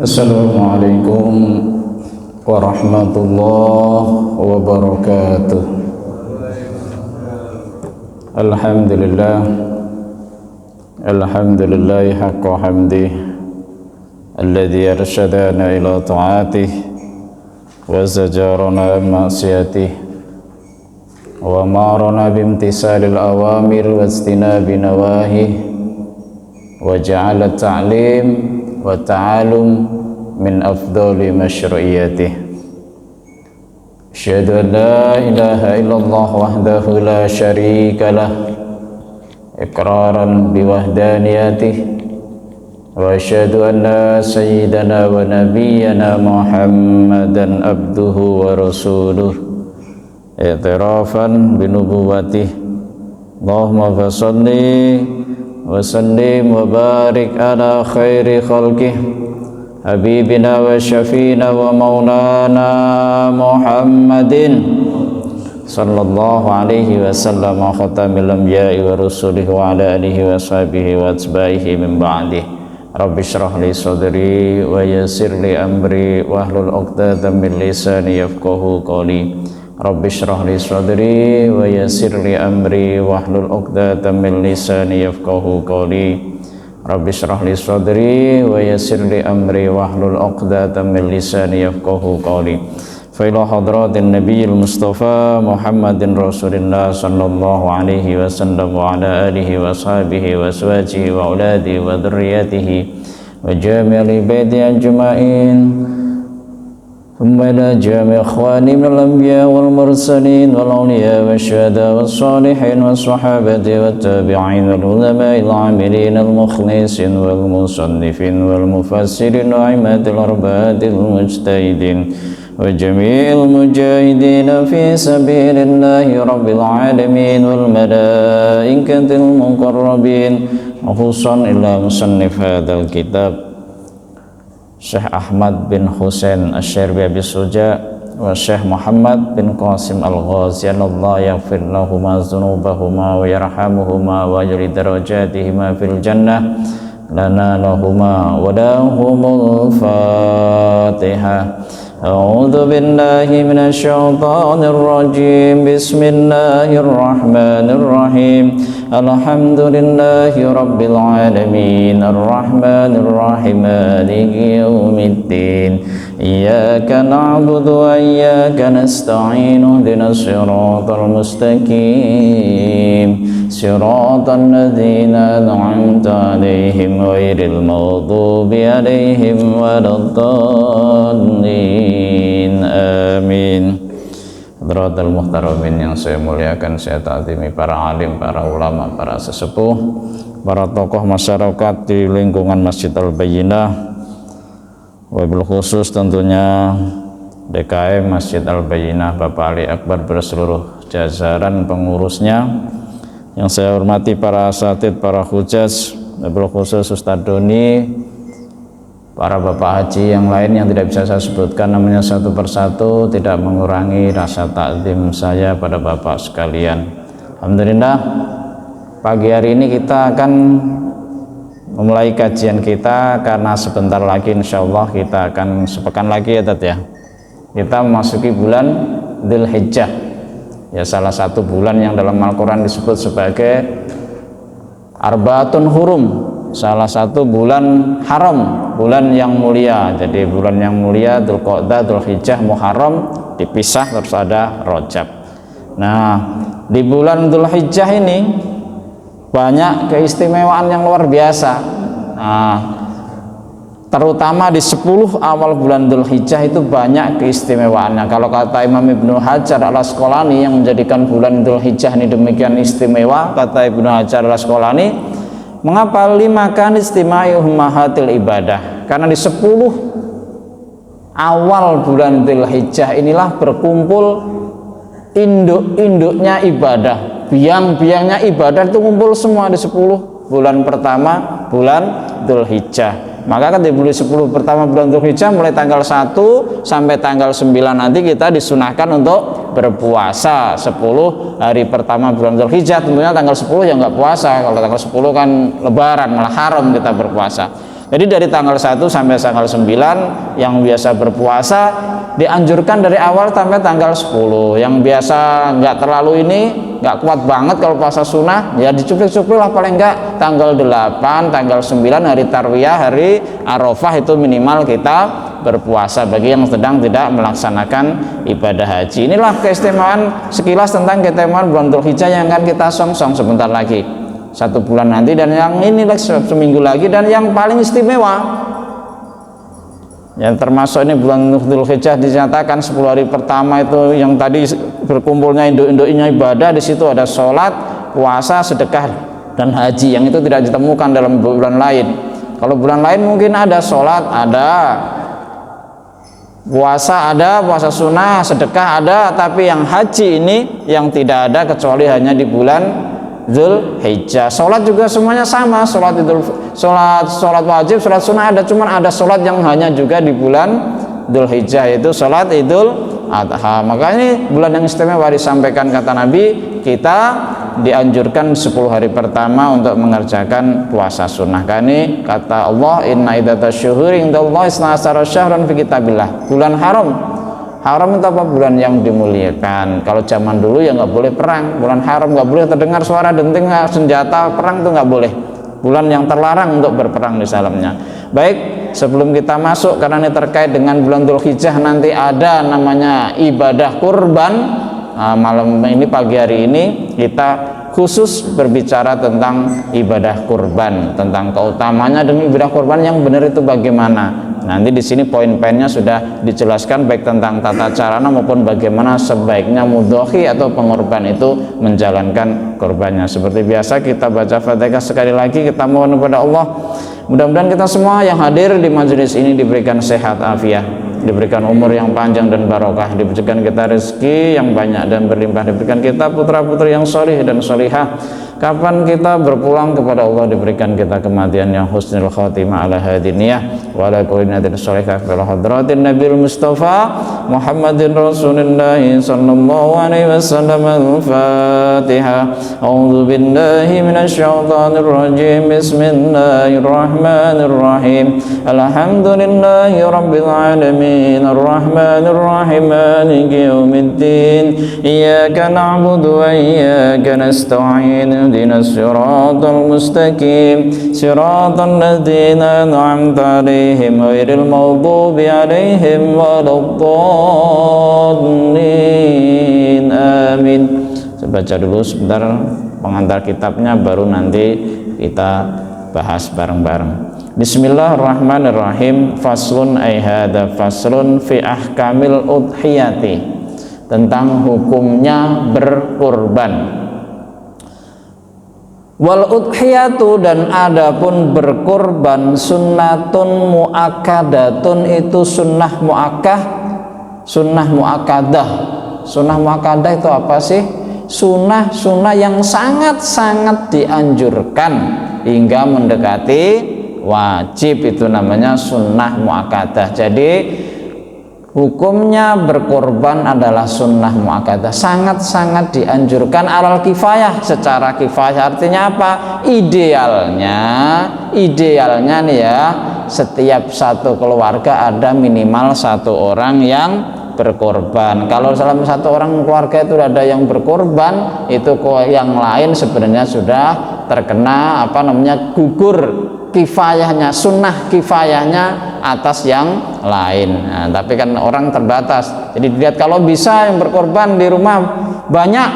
Assalamualaikum warahmatullahi wabarakatuh. Alhamdulillah haqqa hamdih alladhi arsyadana ila ta'atih wa zajarana ma'siyatih wa marana bimtisalil awamir wa istinabi nawahih wa ja'ala ta'lim wa ta'alum min afdali masyru'iyatih. Asyhadu an la ilaha illallah wahdahu la syarika lah iqraran biwahdaniyatih wa asyhadu anna sayyidana wa nabiyyana Muhammadan abduhu wa rasuluh i'tirafan binubuwwatih. Allahumma fasalli wa sallim wa barik ala khairi khalqih habibina wa syafina wa maulana Muhammadin sallallahu alaihi wasallam khatamil anbiya'i wa rusulih wa ala alihi wa sahbihi wa atba'ihi min ba'dih. Rabbi shrah li sadri wa yassir li amri wahlul 'uqdatam min lisani yafqahu qawli. Rabbi shrah li sadri wa yassir li amri wahlul 'uqdatam min lisani yafqahu qawli. Rabbi shrah li sadri wa yassir li amri wahlul 'uqdatam min lisani yafqahu qawli. Fa ila hadratin nabiyil mustafa Muhammadin rasulillah sallallahu alaihi wasallam wa ala alihi wa sahbihi wa azwajihi wa auladihi wa dhurriyyatihi wa jami'i baiti ajma'in. ثم إلى جميع إخواني من الأنبياء والمرسلين والأولياء والشهداء والصالحين والصحابة والتابعين والعلماء العاملين المخلصين والمصنفين والمفسرين وأئمة الأربعة المجتهدين وجميع المجاهدين في سبيل الله رب العالمين والملائكة المقربين وخصوصا إلى مصنف هذا الكتاب Syekh Ahmad bin Husain Asy-Syarbi Abi Suja wa Syekh Muhammad bin Qasim Al-Ghazian. Allah yaghfir lahuma dzunubahuma wa yarhamuhuma wa yajri darajatihima fil jannah lana lahuma wa lahumul Fatihah. A'udzu billahi minasy syaithanir rajim. Bismillahirrahmanirrahim. Alhamdulillahi rabbil alamin arrahmanir rahim maliki yaumiddin. Iyyaka na'budu wa iyyaka nasta'in ihdinas siratal mustaqim siratal ladzina an'amta 'alaihim ghairil maghdubi 'alaihim waladdallin. Amin. Hadratul muhtaramin yang saya muliakan, saya ta'zimi para alim, para ulama, para sesepuh, para tokoh masyarakat di lingkungan Masjid Al-Bayyinah, wabil khusus tentunya DKM Masjid Al-Bayyinah Bapak Ali Akbar berseluruh jajaran pengurusnya. Yang saya hormati para asatid, para hujjaj, wabil khusus Ustadz Doni, para bapak haji yang lain yang tidak bisa saya sebutkan namanya satu persatu, tidak mengurangi rasa takzim saya pada bapak sekalian. Alhamdulillah, pagi hari ini kita akan memulai kajian kita karena sebentar lagi insya Allah kita akan sepekan lagi ya Tat ya, kita memasuki bulan Dzulhijjah ya, salah satu bulan yang dalam Al-Quran disebut sebagai Arbaatun Hurum, salah satu bulan haram, bulan yang mulia. Jadi bulan yang mulia Dzulqa'dah, Dzulhijjah, Muharram dipisah, terus ada Rajab. Nah, di bulan Dzulhijjah ini banyak keistimewaan yang luar biasa. Nah, terutama di 10 awal bulan Dzulhijjah itu banyak keistimewaannya. Kalau kata Imam Ibnu Hajar Al-Asqalani yang menjadikan bulan Dzulhijjah ini demikian istimewa, kata Ibnu Hajar Al-Asqalani, mengapa limakan istimai ummahatil ibadah? Karena di 10 awal bulan Dzulhijjah inilah berkumpul induk-induknya ibadah, biang-biangnya ibadah itu kumpul semua di 10 bulan pertama bulan Dzulhijjah. Maka kan di bulan 10 pertama bulan Dzulhijjah mulai tanggal 1 sampai tanggal 9 nanti kita disunahkan untuk berpuasa 10 hari pertama bulan Dzulhijjah. Tentunya tanggal 10 ya nggak puasa, kalau tanggal 10 kan lebaran malah haram kita berpuasa. Jadi dari tanggal 1 sampai tanggal 9 yang biasa berpuasa dianjurkan dari awal sampai tanggal 10. Yang biasa nggak terlalu ini, nggak kuat banget kalau puasa sunnah, ya dicuplik-cuplik lah paling enggak tanggal 8, tanggal 9 hari Tarwiyah, hari Arafah itu minimal kita berpuasa bagi yang sedang tidak melaksanakan ibadah haji. Inilah keistimewaan sekilas tentang keistimewaan bulan Dzulhijjah yang akan kita songsong sebentar lagi. 1 bulan nanti, dan yang ini seminggu lagi, dan yang paling istimewa yang termasuk ini bulan Dzulhijjah dinyatakan 10 hari pertama itu yang tadi berkumpulnya induk-induknya ibadah. Di situ ada sholat, puasa, sedekah, dan haji, yang itu tidak ditemukan dalam bulan lain. Kalau bulan lain mungkin ada sholat, ada puasa, ada puasa sunnah, sedekah ada, tapi yang haji ini yang tidak ada kecuali hanya di bulan Dzulhijjah. Sholat juga semuanya sama, sholat wajib, sholat sunnah ada, cuman ada sholat yang hanya juga di bulan Dzulhijjah, yaitu sholat Idul Adha. Makanya bulan yang istimewa disampaikan kata Nabi, kita dianjurkan 10 hari pertama untuk mengerjakan puasa sunnah. Karena kata Allah, inna iddatasyuhuri indallahi 12 syahran fi kitabillah. Bulan haram itu apa? Bulan yang dimuliakan. Kalau zaman dulu ya nggak boleh perang, bulan haram nggak boleh terdengar suara denting senjata perang, itu nggak boleh. Bulan yang terlarang untuk berperang di dalamnya. Baik, sebelum kita masuk, karena ini terkait dengan bulan Dzulhijjah, nanti ada namanya ibadah kurban. Malam ini, pagi hari ini kita khusus berbicara tentang ibadah kurban, tentang keutamanya dan ibadah kurban yang benar itu bagaimana. Nanti di sini poin-poinnya sudah dijelaskan, baik tentang tata caranya maupun bagaimana sebaiknya mudhohi atau pengorban itu menjalankan kurbannya. Seperti biasa kita baca Fatihah sekali lagi, kita mohon kepada Allah mudah-mudahan kita semua yang hadir di majelis ini diberikan sehat afiat, diberikan umur yang panjang dan barokah, diberikan kita rezeki yang banyak dan berlimpah, diberikan kita putra-putri yang sholih dan sholihah. Kapan kita berpulang kepada Allah, diberikan kita kematian yang husnul khatimah ala hadiniyah wa ala kulinatin sholihah fil hadratin nabil mustafa Muhammadin Rasulullah sallallahu alaihi wasallam. Al-Fatihah. A'udzu billahi minasy syaithanir rajim. Bismillahirrahmanirrahim. Alhamdulillahi rabbil alamin arrahmanir rahim maliki yaumiddin. Iyyaka na'budu wa iyyaka nasta'in. اهدنا الصراط المستقيم صراط الذين أنعمت عليهم غير المغضوب عليهم ولا الضالين آمين. Saya baca dulu sebentar pengantar kitabnya, baru nanti kita bahas bareng-bareng. Bismillahirrahmanirrahim. Faslun ay hadza faslun fi ahkamil udhiyati, tentang hukumnya berkurban. Wal udhiyatu, dan adapun berkurban, sunnatun muakkadatun, itu sunnah muakkah, sunnah muakkadah. Sunnah muakkadah itu apa sih? Sunnah yang sangat-sangat dianjurkan hingga mendekati wajib, itu namanya sunnah muakkadah. Jadi hukumnya berkorban adalah sunnah muakkadah, sangat-sangat dianjurkan, alal kifayah, secara kifayah. Artinya apa? Idealnya nih ya, setiap satu keluarga ada minimal 1 orang yang berkorban. Kalau dalam 1 orang keluarga itu ada yang berkorban, itu yang lain sebenarnya sudah terkena gugur kifayahnya, sunnah kifayahnya atas yang lain. Nah, tapi kan orang terbatas, jadi dilihat kalau bisa yang berkorban di rumah banyak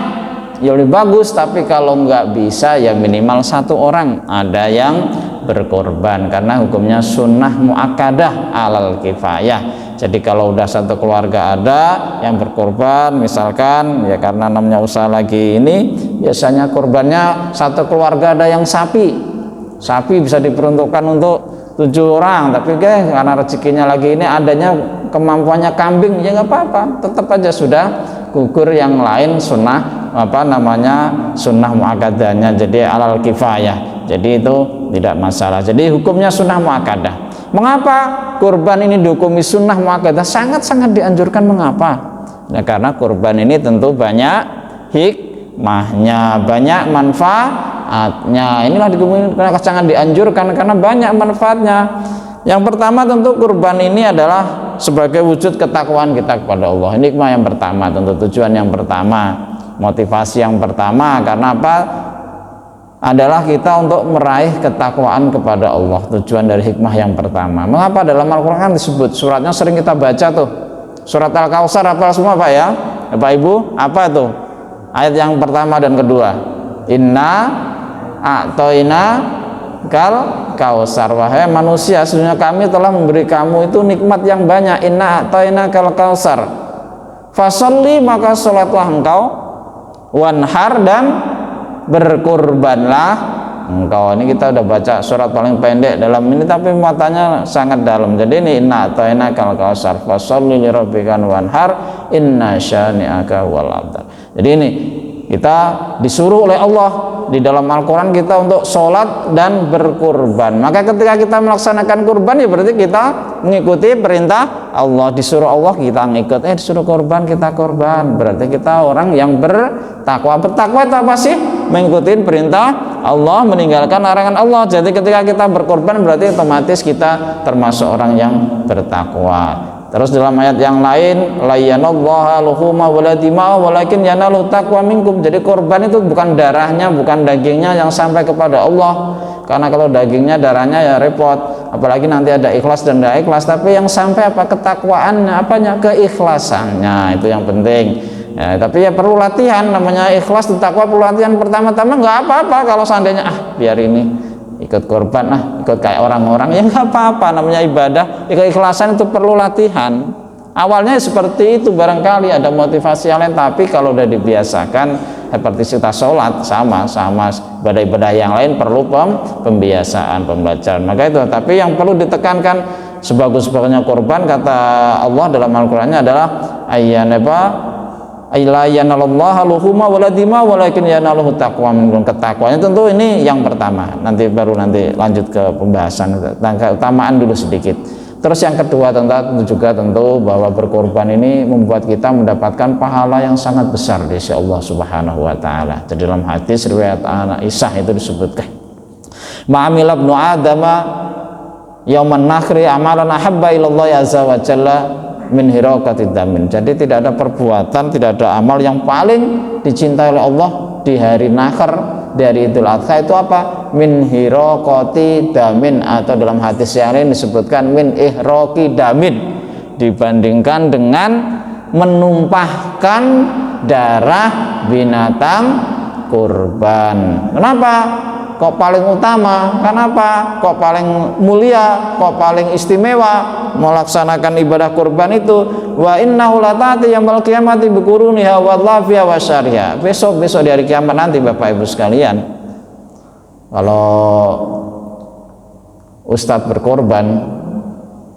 ya lebih bagus, tapi kalau nggak bisa ya minimal 1 orang ada yang berkorban, karena hukumnya sunnah muakkadah alal kifayah. Jadi kalau udah 1 keluarga ada yang berkorban, misalkan ya karena namanya usaha lagi ini, biasanya korbannya 1 keluarga ada yang sapi bisa diperuntukkan untuk 7 orang, tapi karena rezekinya lagi ini adanya kemampuannya kambing, ya nggak apa-apa, tetap aja sudah gugur yang lain sunnah sunnah muakkadahnya, jadi alal kifayah, jadi itu tidak masalah. Jadi hukumnya sunnah muakkadah. Mengapa kurban ini dihukumi sunnah muakkadah? Sangat-sangat dianjurkan. Mengapa? Nah, karena kurban ini tentu banyak hikmahnya, banyak manfaatnya. Inilah sangat dianjurkan karena banyak manfaatnya. Yang pertama tentu kurban ini adalah sebagai wujud ketakwaan kita kepada Allah. Ini hikmah yang pertama, tentu tujuan yang pertama, motivasi yang pertama. Karena apa? Adalah kita untuk meraih ketakwaan kepada Allah. Tujuan dari hikmah yang pertama. Mengapa dalam Al-Quran disebut, suratnya sering kita baca tuh, surat Al-Kautsar, hafal semua Pak ya, Bapak Ibu? Apa tuh ayat yang pertama dan kedua? Inna a'toina kal kausar, wahai manusia sesungguhnya kami telah memberi kamu itu nikmat yang banyak. Inna a'toina kal kausar fasolli, maka sholatlah engkau, wanhar, dan berkurbanlah engkau. Ini kita udah baca surat paling pendek dalam ini, tapi muatannya sangat dalam. Jadi ini inna a'toina kal kausar fasolli lirabbika wanhar inna syani'aka wal abtar. Jadi ini kita disuruh oleh Allah di dalam Al-Quran kita untuk sholat dan berkurban. Maka ketika kita melaksanakan kurban ya berarti kita mengikuti perintah Allah. Disuruh Allah kita ngikut, disuruh kurban kita kurban. Berarti kita orang yang bertakwa. Bertakwa itu apa sih? Mengikuti perintah Allah, meninggalkan larangan Allah. Jadi ketika kita berkurban berarti otomatis kita termasuk orang yang bertakwa. Terus dalam ayat yang lain, la yanallaha luhuma wala dima'u walakin yanalu taqwa minkum. Jadi korban itu bukan darahnya, bukan dagingnya yang sampai kepada Allah. Karena kalau dagingnya, darahnya ya repot. Apalagi nanti ada ikhlas dan tidak ikhlas. Tapi yang sampai apa? Ketakwaannya, apanya? Keikhlasannya, itu yang penting. Ya, tapi ya perlu latihan, namanya ikhlas dan takwa perlu latihan. Pertama-tama nggak apa-apa kalau seandainya biar ini ikut korban, ikut kayak orang-orang, ya nggak apa-apa, namanya ibadah. Keikhlasan itu perlu latihan. Awalnya seperti itu, barangkali ada motivasi yang lain, tapi kalau udah dibiasakan seperti kita sholat sama ibadah-ibadah yang lain perlu pembiasaan, pembelajaran. Maka itu, tapi yang perlu ditekankan sebagus-bagusnya korban kata Allah dalam Al-Qur'annya adalah la yanallaha luhuma wala dima walakin yanaluhu taqwa minkum. Ketakwaan tentu ini yang pertama, nanti lanjut ke pembahasan tentang keutamaan dulu sedikit. Terus yang kedua tentu bahwa berkorban ini membuat kita mendapatkan pahala yang sangat besar di sisi Allah Subhanahu wa taala. Jadi dalam hadis riwayat Aisyah itu disebutkan, ma'amila ibnu adama yauman nakhri amalan ahabba ilallah azza wa jalla min hiraqatid damin. Jadi tidak ada perbuatan, tidak ada amal yang paling dicintai oleh Allah di hari Nahr, di hari Idul Adha itu apa? Min hiraqati damin, atau dalam hadis yang lain disebutkan min ihraqi damin, dibandingkan dengan menumpahkan darah binatang kurban. Kenapa? Kok paling utama? Kenapa? Kok paling mulia? Kok paling istimewa melaksanakan ibadah kurban itu? Wa innahu latati yaumil qiyamati biquruniha wa dhafiha wa syariha. Besok di hari kiamat nanti Bapak Ibu sekalian, kalau Ustadz berkorban,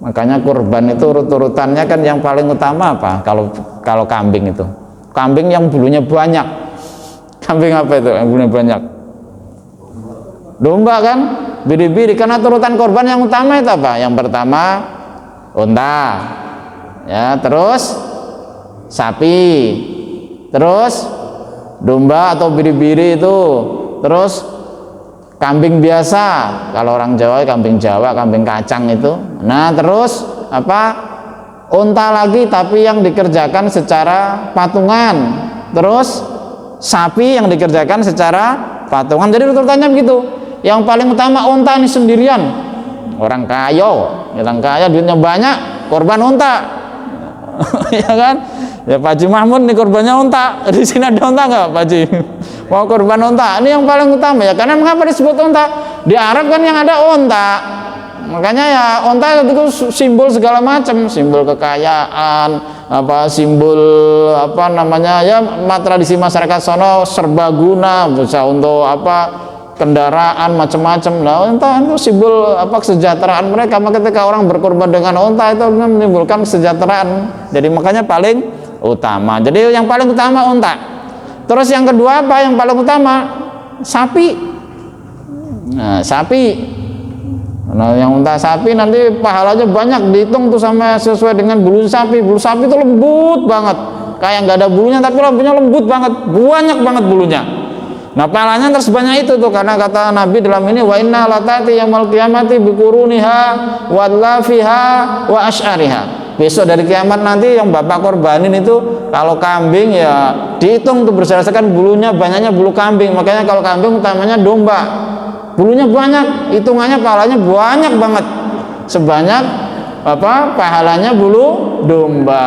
makanya kurban itu urut-urutannya kan yang paling utama apa? Kalau kambing itu, kambing yang bulunya banyak. Kambing apa itu yang bulunya banyak? Domba kan, biri-biri. Karena urutan korban yang utama itu apa? Yang pertama unta, ya, terus sapi, terus domba atau biri-biri itu, terus kambing biasa. Kalau orang Jawa kambing Jawa, kambing kacang itu. Nah, terus apa? Unta lagi, tapi yang dikerjakan secara patungan. Terus sapi yang dikerjakan secara patungan. Jadi urutannya begitu. Yang paling utama unta ini sendirian. Orang kaya duitnya banyak, korban unta. Ya kan? Ya Pak Haji Mahmud nih korbannya unta. Di sini ada unta nggak Pak Haji? Mau korban unta. Ini yang paling utama ya. Karena mengapa disebut unta? Di Arab kan yang ada unta. Makanya ya unta itu simbol segala macam, simbol kekayaan, simbol ya tradisi masyarakat sono serbaguna, bisa untuk kendaraan macam-macam. Nah, unta itu simbol kesejahteraan mereka. Maka ketika orang berkorban dengan unta itu menimbulkan kesejahteraan. Jadi makanya paling utama. Jadi yang paling utama unta. Terus yang kedua apa? Yang paling utama sapi. Nah, sapi. Nah, yang unta sapi nanti pahalanya banyak, dihitung tuh sama sesuai dengan bulu sapi. Bulu sapi itu lembut banget. Kayak nggak ada bulunya tapi lampunya lembut banget. Banyak banget bulunya. Nah pahalanya terus banyak itu tuh, karena kata Nabi dalam ini, wa inna latati yaumil qiyamati biquruniha wa lafiha wa asy'ariha. Besok dari kiamat nanti yang bapak korbanin itu, kalau kambing ya dihitung tuh berdasarkan bulunya, banyaknya bulu kambing. Makanya kalau kambing utamanya domba, bulunya banyak, hitungannya pahalanya banyak banget, sebanyak apa pahalanya bulu domba.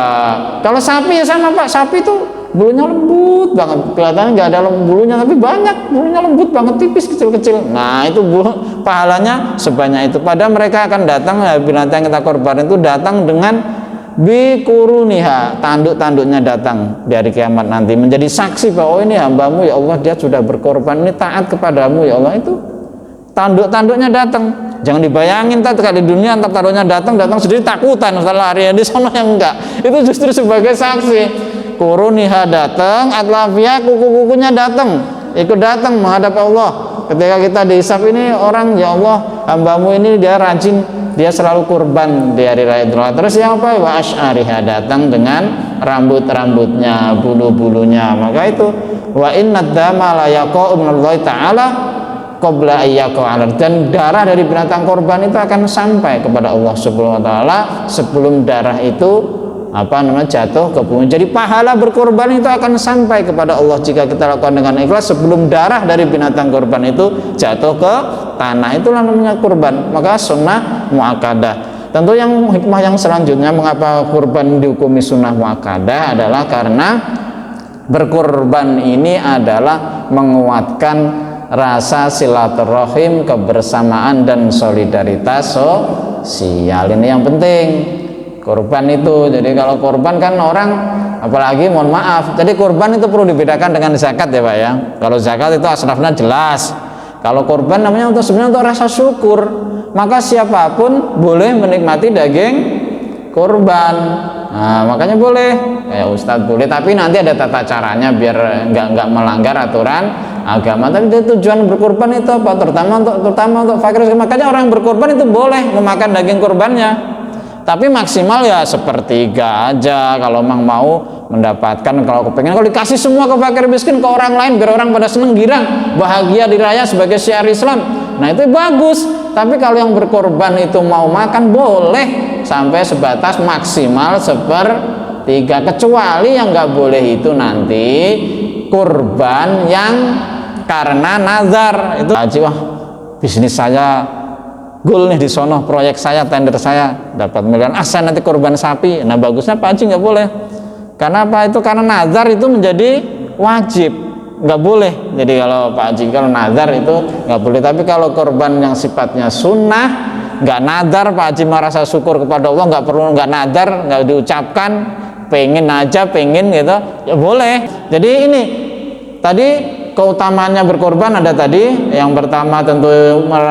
Kalau sapi ya sama Pak, sapi itu bulunya lembut banget, kelihatannya nggak ada bulunya tapi banyak, bulunya lembut banget, tipis, kecil-kecil. Nah itu bulu pahalanya sebanyak itu. Padahal mereka akan datang, binatang yang kita korban itu datang dengan bikuruniha, tanduk-tanduknya datang di hari kiamat nanti menjadi saksi bahwa ini hambamu ya Allah, dia sudah berkorban, ini taat kepadamu ya Allah. Itu tanduk-tanduknya datang. Jangan dibayangin tadi di dunia antar tanduknya datang sendiri takutan setelah hari di sana, yang enggak, itu justru sebagai saksi. Kuruniha datang, atlafia, kuku-kukunya datang, ikut datang menghadap Allah. Ketika kita dihisab, ini orang ya Allah, hambamu ini dia rajin, dia selalu kurban di hari raya Idul Adha. Terus yang apa? Wa asy'ariha, datang dengan rambut-rambutnya, bulu-bulunya. Maka itu wa innad dama la yaqa'u minallahi ta'ala qabla ayyaqa'al, dan darah dari binatang korban itu akan sampai kepada Allah Subhanahu wa taala sebelum darah itu jatuh ke bumi. Jadi pahala berkorban itu akan sampai kepada Allah jika kita lakukan dengan ikhlas sebelum darah dari binatang korban itu jatuh ke tanah. Itulah namanya kurban. Maka sunnah muakkadah. Tentu yang hikmah yang selanjutnya mengapa kurban dihukumi sunnah muakkadah adalah karena berkorban ini adalah menguatkan rasa silaturahim, kebersamaan dan solidaritas sosial. Ini yang penting. Korban itu, jadi kalau korban kan orang, apalagi mohon maaf, jadi korban itu perlu dibedakan dengan zakat ya Pak ya. Kalau zakat itu asrafnya jelas, kalau korban namanya sebenarnya untuk rasa syukur. Maka siapapun boleh menikmati daging korban. Nah, makanya boleh, ya Ustadz boleh, tapi nanti ada tata caranya biar nggak melanggar aturan agama. Tapi tujuan berkorban itu apa? Terutama untuk fakir. Makanya orang berkorban itu boleh memakan daging korbannya, tapi maksimal ya sepertiga aja kalau memang mau mendapatkan. Kalau kepengen, kalau dikasih semua ke fakir miskin, ke orang lain biar orang pada seneng girang bahagia di raya sebagai syiar Islam, nah itu bagus. Tapi kalau yang berkorban itu mau makan, boleh sampai sebatas maksimal sepertiga, kecuali yang nggak boleh itu nanti kurban yang karena nazar. Itu haji, wah bisnis saya goal nih di sono, proyek saya, tender saya dapat miliaran, saya nanti korban sapi. Nah bagusnya Pak Haji nggak boleh. Karena apa? Itu karena nazar itu menjadi wajib, nggak boleh. Jadi kalau Pak Haji kalau nazar itu nggak boleh. Tapi kalau korban yang sifatnya sunnah, nggak nazar, Pak Haji merasa syukur kepada Allah, nggak perlu, nggak nazar, nggak diucapkan, pengen aja pengen gitu, ya boleh. Jadi ini tadi keutamaannya berkorban ada tadi. Yang pertama tentu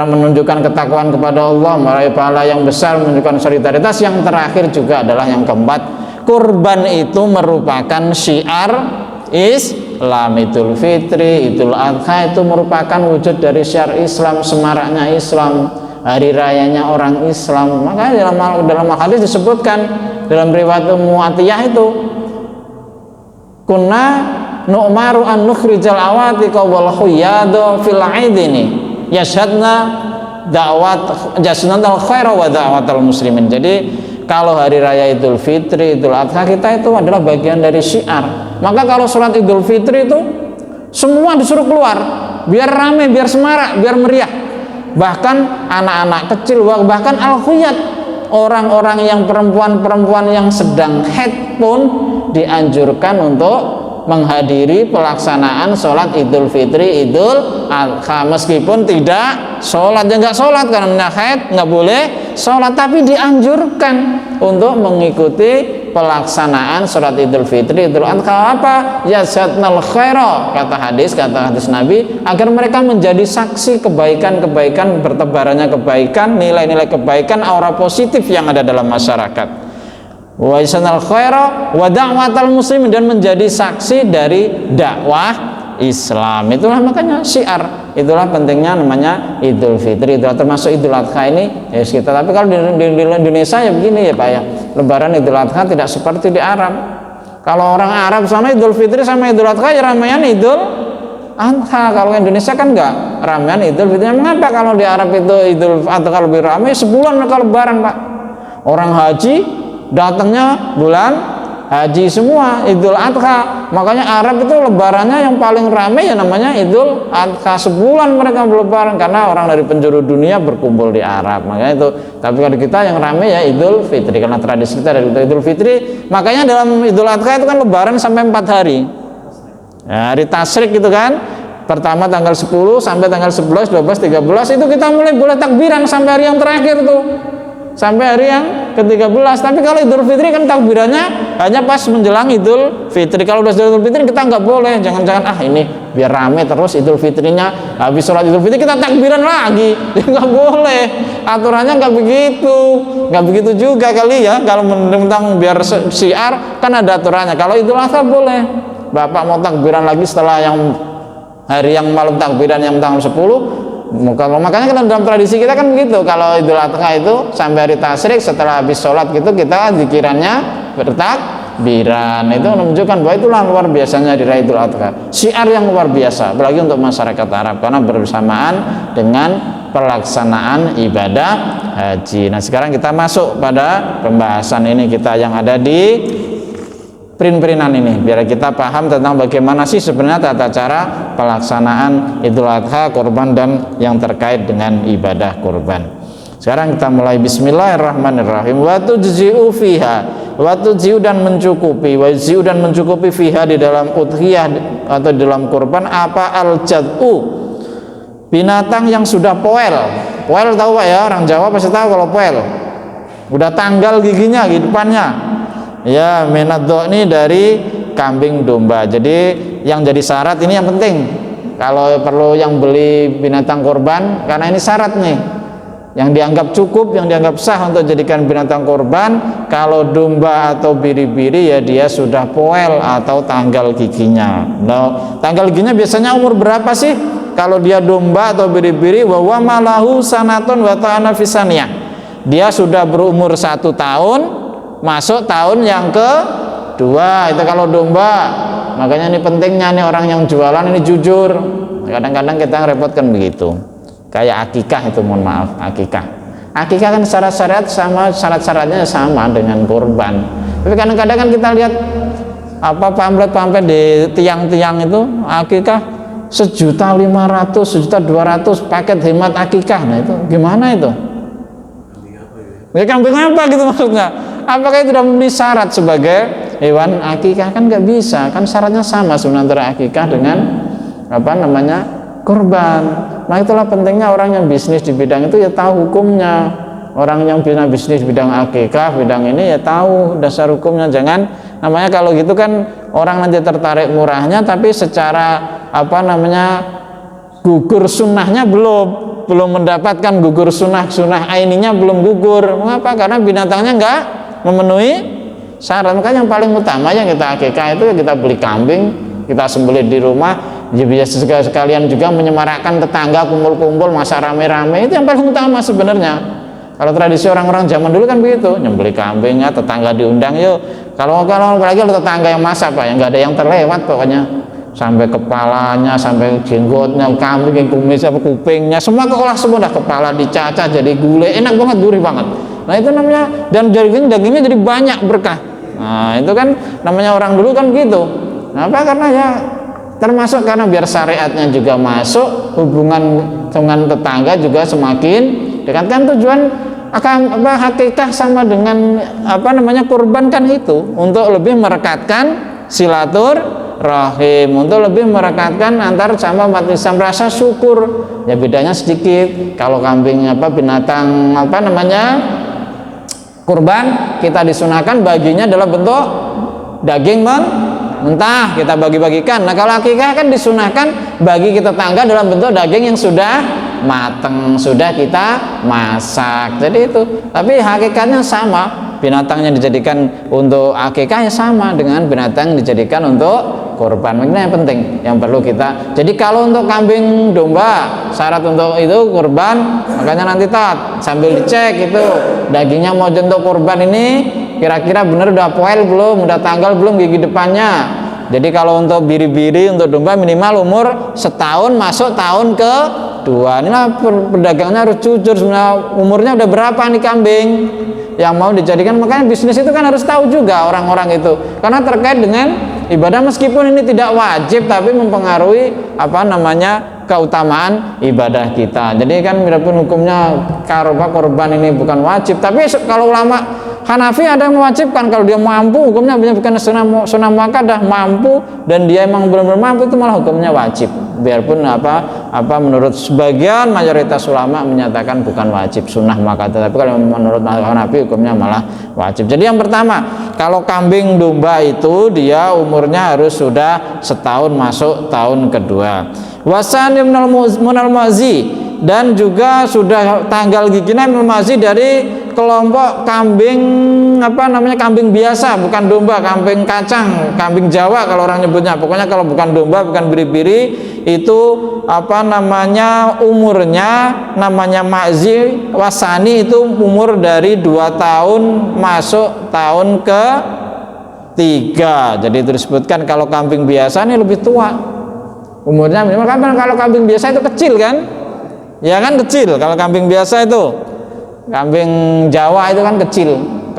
menunjukkan ketakwaan kepada Allah, meraih pahala yang besar, menunjukkan solidaritas. Yang terakhir juga adalah yang keempat, kurban itu merupakan syiar Islam. Idul Fitri, Idul Adha itu merupakan wujud dari syiar Islam, semaraknya Islam, hari rayanya orang Islam. Makanya dalam hadis disebutkan dalam riwayat Ummu Atiyah itu, kunna nu'maru an nukhrijal awatiqa wal khuyadha fil aidini yashhadna da'wat jasnanal khaira wa da'watal muslimin. Jadi kalau hari raya Idul Fitri, Idul Adha, kita itu adalah bagian dari syiar. Maka kalau sholat Idul Fitri itu semua disuruh keluar, biar ramai, biar semarak, biar meriah. Bahkan anak-anak kecil, bahkan al-khuyat, orang-orang yang perempuan-perempuan yang sedang haid pun dianjurkan untuk menghadiri pelaksanaan sholat Idul Fitri, Idul Adha, meskipun tidak sholat. Ya nggak sholat karena haid, nggak boleh sholat, tapi dianjurkan untuk mengikuti pelaksanaan sholat Idul Fitri, Idul Adha. Apa? Yazatnal khaira, kata hadis Nabi, agar mereka menjadi saksi kebaikan-kebaikan, bertebarannya kebaikan, nilai-nilai kebaikan, aura positif yang ada dalam masyarakat. Wa isanal khaira wa da'watal muslimin, dan menjadi saksi dari dakwah Islam. Itulah makanya syiar. Itulah pentingnya namanya Idul Fitri. Itu termasuk Idul Adha ini ya kita. Tapi kalau di Indonesia ya begini ya Pak ya, Lebaran Idul Adha tidak seperti di Arab. Kalau orang Arab sana Idul Fitri sama Idul Adha ya ramaian Idul Adha. Kalau Indonesia kan enggak ramean Idul Fitri. Mengapa kalau di Arab itu Idul Adha lebih ramai? Sebulan mereka lebaran, Pak. Orang haji datangnya bulan haji semua, Idul Adha. Makanya Arab itu lebarannya yang paling ramai ya namanya Idul Adha. Sebulan mereka berlebaran karena orang dari penjuru dunia berkumpul di Arab. Makanya itu. Tapi kalau kita yang ramai ya Idul Fitri karena tradisi kita dari Idul Fitri. Makanya dalam Idul Adha itu kan lebaran sampai 4 hari. Ya, hari tasyrik gitu kan. Pertama tanggal 10 sampai tanggal 11, 12, 13 itu kita mulai boleh takbiran sampai hari yang terakhir tuh. Sampai hari yang ke-13. Tapi kalau Idul Fitri kan takbirannya hanya pas menjelang Idul Fitri. Kalau udah Idul Fitri kita nggak boleh, jangan-jangan ini biar rame terus Idul Fitrinya, habis sholat Idul Fitri kita takbiran lagi. Nggak boleh, aturannya nggak begitu juga kali ya. Kalau tentang biar syiar kan ada aturannya. Kalau Idul Adha boleh, Bapak mau takbiran lagi setelah yang hari yang malam takbiran yang tanggal 10. Makanya kan dalam tradisi kita kan begitu. Kalau Idul Adha itu sampai hari tasyrik, setelah habis sholat gitu kita zikirannya bertakbiran. Itu menunjukkan bahwa itulah luar biasanya di Idul Adha, syiar yang luar biasa, apalagi untuk masyarakat Arab karena bersamaan dengan pelaksanaan ibadah haji. Nah sekarang kita masuk pada pembahasan ini kita yang ada di print-printan ini biar kita paham tentang bagaimana sih sebenarnya tata cara pelaksanaan Idul Adha, kurban dan yang terkait dengan ibadah kurban. Sekarang kita mulai. Bismillahirrahmanirrahim. Wa tujzi'u fiha, wa tujzi'u dan mencukupi, wa tujzi'u dan mencukupi fiha di dalam udhiyah atau di dalam kurban apa al-jad'u, binatang yang sudah poel. Poel tahu Pak ya, orang Jawa pasti tahu kalau poel. Udah tanggal giginya di depannya. Ya, menaddo ini dari kambing domba. Jadi yang jadi syarat ini yang penting. Kalau perlu yang beli binatang kurban, karena ini syarat nih. Yang dianggap cukup, yang dianggap sah untuk jadikan binatang kurban, kalau domba atau biri-biri ya dia sudah poel atau tanggal giginya. Nah, tanggal giginya biasanya umur berapa sih? Kalau dia domba atau biri-biri, wa malahu sanatun wa ta'ana fisaniyah. Dia sudah berumur 1 tahun, masuk tahun yang kedua. Itu kalau domba. Makanya ini pentingnya nih orang yang jualan ini jujur. Kadang-kadang kita repotkan begitu. Kayak akikah itu, mohon maaf, akikah kan syarat syariat sama, syarat-syaratnya sama dengan kurban. Tapi kadang-kadang kan kita lihat pamflet di tiang-tiang itu akikah 1.500.000, 1.200.000 paket hemat akikah. Nah itu gimana itu? Ya kambing apa gitu maksudnya? Apakah itu sudah memenuhi syarat sebagai hewan akikah? Kan nggak bisa, kan syaratnya sama sebenarnya antara akikah dengan kurban. Nah itulah pentingnya orang yang bisnis di bidang itu ya tahu hukumnya. Orang yang punya bisnis bidang akikah, bidang ini ya tahu dasar hukumnya. Jangan kalau gitu kan orang nanti tertarik murahnya, tapi secara gugur sunnahnya belum mendapatkan gugur sunnah aininya belum gugur. Mengapa? Karena binatangnya enggak memenuhi syarat. Makanya yang paling utama yang kita akikah itu ya kita beli kambing, kita sembelih di rumah, ya biasa sekalian juga menyemarakkan tetangga, kumpul-kumpul masak rame-rame. Itu yang paling utama sebenarnya. Kalau tradisi orang-orang zaman dulu kan begitu, nyembelih kambing ya, tetangga diundang yuk. Kalau apalagi kalau tetangga yang masak Pak, yang nggak ada yang terlewat pokoknya. Sampai kepalanya, sampai jenggotnya, kambing, kumis, kupingnya, semua keolah semua, dah kepala dicacah jadi gulai, enak banget, gurih banget. Nah itu namanya, dan dagingnya jadi banyak berkah. Nah itu kan namanya orang dulu kan gitu. Nah, karena ya termasuk karena biar syariatnya juga masuk, hubungan dengan tetangga juga semakin dekat. Kan tujuan hakikah sama dengan kurban kan itu untuk lebih merekatkan silaturahim, untuk lebih merekatkan antar sama umat Islam, rasa syukur. Ya bedanya sedikit. Kalau kambing binatang kurban kita disunahkan baginya dalam bentuk daging mentah, kita bagi-bagikan. Nah kalau akikah kan disunahkan bagi kita tetangga dalam bentuk daging yang sudah mateng, sudah kita masak. Jadi itu, tapi hakikatnya sama. Binatang yang dijadikan untuk akikah ya sama dengan binatang yang dijadikan untuk kurban. Ini yang penting, yang perlu kita. Jadi kalau untuk kambing domba syarat untuk itu kurban, makanya nanti sambil dicek itu dagingnya mau untuk kurban ini kira-kira benar udah poel belum, udah tanggal belum gigi depannya. Jadi kalau untuk biri-biri, untuk domba minimal umur setahun masuk tahun kedua. Inilah pedagangnya harus jujur sebenarnya, umurnya udah berapa nih kambing yang mau dijadikan. Makanya bisnis itu kan harus tahu juga orang-orang itu, karena terkait dengan ibadah, meskipun ini tidak wajib tapi mempengaruhi keutamaan ibadah kita. Jadi kan walaupun hukumnya korban ini bukan wajib, tapi kalau ulama Hanafi ada yang mewajibkan, kalau dia mampu hukumnya bukan sunnah muakkadah, mampu dan dia emang benar-benar mampu itu malah hukumnya wajib. Biarpun menurut sebagian mayoritas ulama menyatakan bukan wajib, sunnah muakkadah, tapi kalau menurut Hanafi hukumnya malah wajib. Jadi yang pertama, kalau kambing domba itu dia umurnya harus sudah setahun masuk tahun kedua. Wasani minal mazi, dan juga sudah tanggal giginya minal mazi dari kelompok kambing kambing biasa, bukan domba, kambing kacang, kambing Jawa kalau orang nyebutnya. Pokoknya kalau bukan domba, bukan biri-biri, itu umurnya namanya mazi. Wasani itu umur dari 2 tahun masuk tahun ke 3. Jadi itu disebutkan kalau kambing biasa ini lebih tua umurnya minimal. Kalau kambing biasa itu kecil kan, ya kan, kecil. Kalau kambing biasa itu, kambing Jawa itu kan kecil.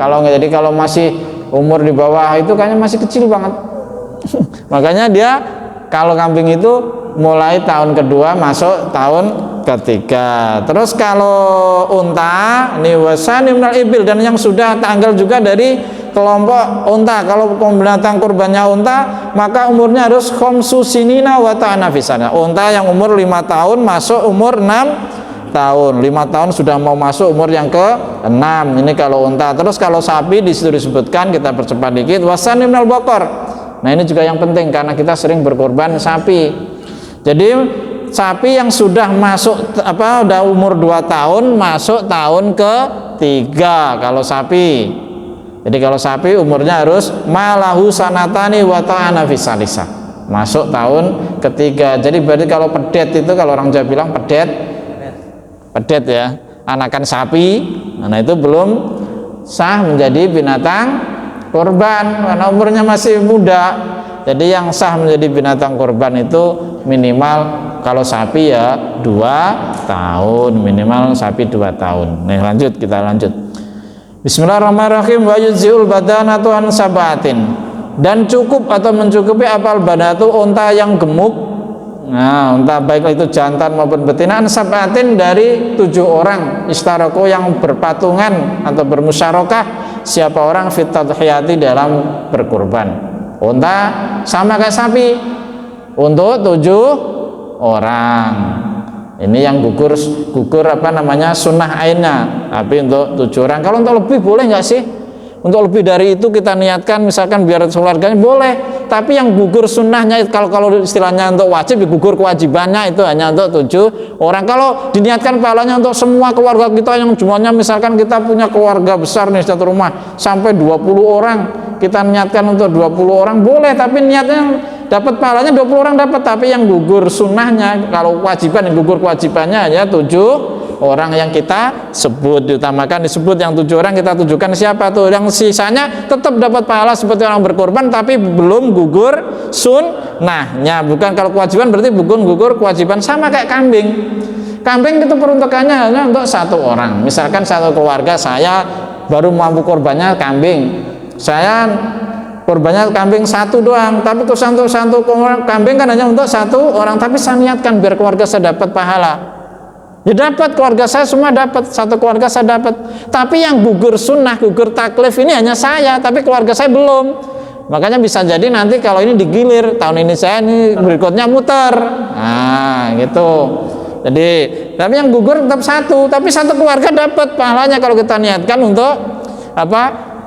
Jadi kalau masih umur di bawah itu kayaknya masih kecil banget. Makanya dia kalau kambing itu mulai tahun kedua masuk tahun ketiga. Terus kalau unta ini wasani minal ibil, dan yang sudah tanggal juga dari kelompok unta. Kalau binatang kurbannya unta, maka umurnya harus khamsu sinina wa ta'nafisana. Unta yang umur 5 tahun masuk umur 6 tahun. 5 tahun sudah mau masuk umur yang ke-6. Ini kalau unta. Terus kalau sapi di situ disebutkan, kita percepat dikit, wasani minal baqar. Nah, ini juga yang penting karena kita sering berkorban sapi. Jadi sapi yang sudah masuk udah umur 2 tahun masuk tahun ke-3 kalau sapi. Jadi kalau sapi umurnya harus malahu sanatani wa ta'ana fi salisa, masuk tahun ketiga. Jadi berarti kalau pedet itu, kalau orang Jawa bilang pedet ya, anakan sapi, nah itu belum sah menjadi binatang kurban karena umurnya masih muda. Jadi yang sah menjadi binatang kurban itu minimal kalau sapi ya 2 tahun, minimal sapi 2 tahun. Nih kita lanjut. Bismillahirrahmanirrahim. Wa yujziul badanatu an sabatin, dan cukup atau mencukupi apal badanatu unta yang gemuk. Nah, unta baik itu jantan maupun betina, an sabatin dari 7 orang istaroko yang berpatungan atau bermusyarakah siapa orang fit tadhiyati dalam berkurban. Unta sama kayak sapi untuk 7 orang. Ini yang gugur sunnah ainnya, tapi untuk 7 orang. Kalau untuk lebih boleh nggak sih? Untuk lebih dari itu kita niatkan misalkan biar keluarganya boleh, tapi yang gugur sunnahnya kalau istilahnya untuk wajib, gugur kewajibannya itu hanya untuk 7 orang. Kalau diniatkan pahalanya untuk semua keluarga kita yang jumlahnya misalkan kita punya keluarga besar nih satu rumah sampai 20 orang, kita niatkan untuk 20 orang boleh, tapi niatnya dapat pahalanya 20 orang dapat, tapi yang gugur sunnahnya, kalau kewajiban yang gugur kewajibannya hanya 7 orang yang kita sebut, diutamakan disebut yang 7 orang, kita tujukan siapa tuh, yang sisanya tetap dapat pahala seperti orang berkorban tapi belum gugur sunnahnya. Bukan kalau kewajiban berarti bukan gugur kewajiban. Sama kayak kambing itu peruntukannya hanya untuk 1 orang. Misalkan satu keluarga saya baru mampu korbannya kambing, saya korbannya kambing 1 doang, tapi tuh satu kambing kan hanya untuk 1 orang, tapi saya niatkan biar keluarga saya dapat pahala. Ya dapat, keluarga saya semua dapat, satu keluarga saya dapat. Tapi yang gugur sunnah, gugur taklif ini hanya saya, tapi keluarga saya belum. Makanya bisa jadi nanti kalau ini digilir, tahun ini saya, ini berikutnya muter. Nah, gitu. Jadi, tapi yang gugur tetap 1, tapi satu keluarga dapat pahalanya kalau kita niatkan untuk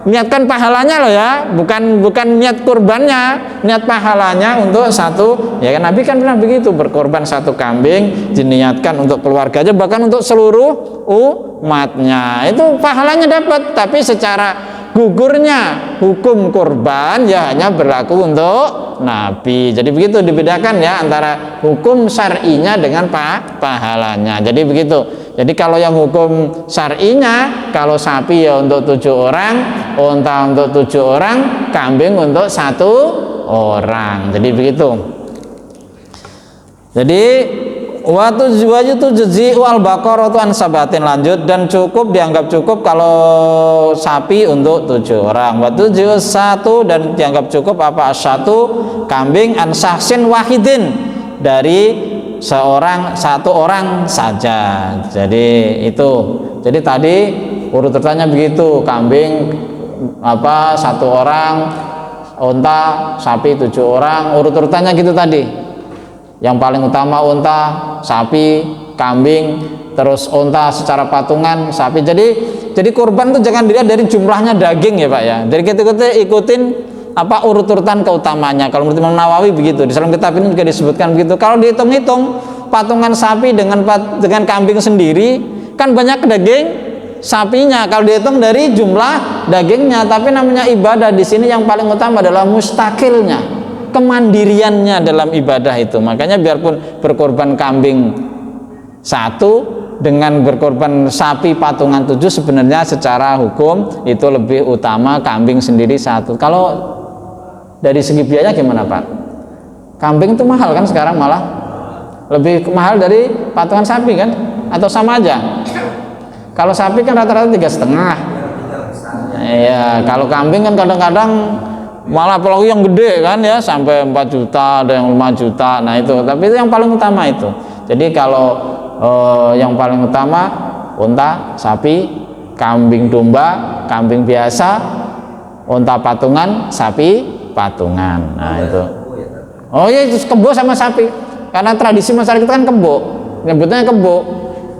niatkan pahalanya loh ya, bukan niat kurbannya, niat pahalanya untuk 1. Ya kan Nabi kan pernah begitu, berkorban 1 kambing diniatkan untuk keluarganya, bahkan untuk seluruh umatnya. Itu pahalanya dapat, tapi secara gugurnya hukum kurban ya hanya berlaku untuk Nabi. Jadi begitu dibedakan ya antara hukum syar'inya dengan pahalanya. Jadi begitu. Jadi kalau yang hukum syar'inya, kalau sapi ya untuk 7 orang, unta untuk 7 orang, kambing untuk 1 orang. Jadi begitu. Jadi waktu itu jezi al baqarah an sabatin, lanjut, dan cukup, dianggap cukup kalau sapi untuk 7 orang. Waktu satu, dan dianggap cukup apa, satu kambing an sahsin wahidin, dari satu orang saja. Jadi itu. Jadi tadi urut urutannya begitu, kambing apa 1 orang, unta sapi 7 orang, urut urutannya gitu tadi. Yang paling utama unta, sapi, kambing, terus unta secara patungan, sapi. Jadi kurban itu jangan dilihat dari jumlahnya daging ya Pak ya. Jadi kita ikutin apa urut-urutan keutamanya. Kalau menurut Imam Nawawi begitu. Di dalam kitab ini juga disebutkan begitu. Kalau dihitung-hitung patungan sapi dengan kambing sendiri kan banyak daging sapinya kalau dihitung dari jumlah dagingnya. Tapi namanya ibadah di sini yang paling utama adalah mustakilnya, kemandiriannya dalam ibadah itu. Makanya biarpun berkorban kambing 1 dengan berkorban sapi patungan 7, sebenarnya secara hukum itu lebih utama kambing sendiri 1. Kalau dari segi biaya gimana Pak? Kambing itu mahal kan sekarang, malah lebih mahal dari patungan sapi kan? Atau sama aja? Kalau sapi kan rata-rata 3,5. Iya, kalau kambing kan kadang-kadang malah apalagi yang gede kan ya sampai 4 juta, ada yang 5 juta. Nah itu, tapi itu yang paling utama itu. Jadi kalau yang paling utama unta, sapi, kambing domba, kambing biasa, unta patungan, sapi patungan. Nah itu. Oh iya, itu kebo sama sapi. Karena tradisi masyarakat kita kan kebo, nyebutnya kebo.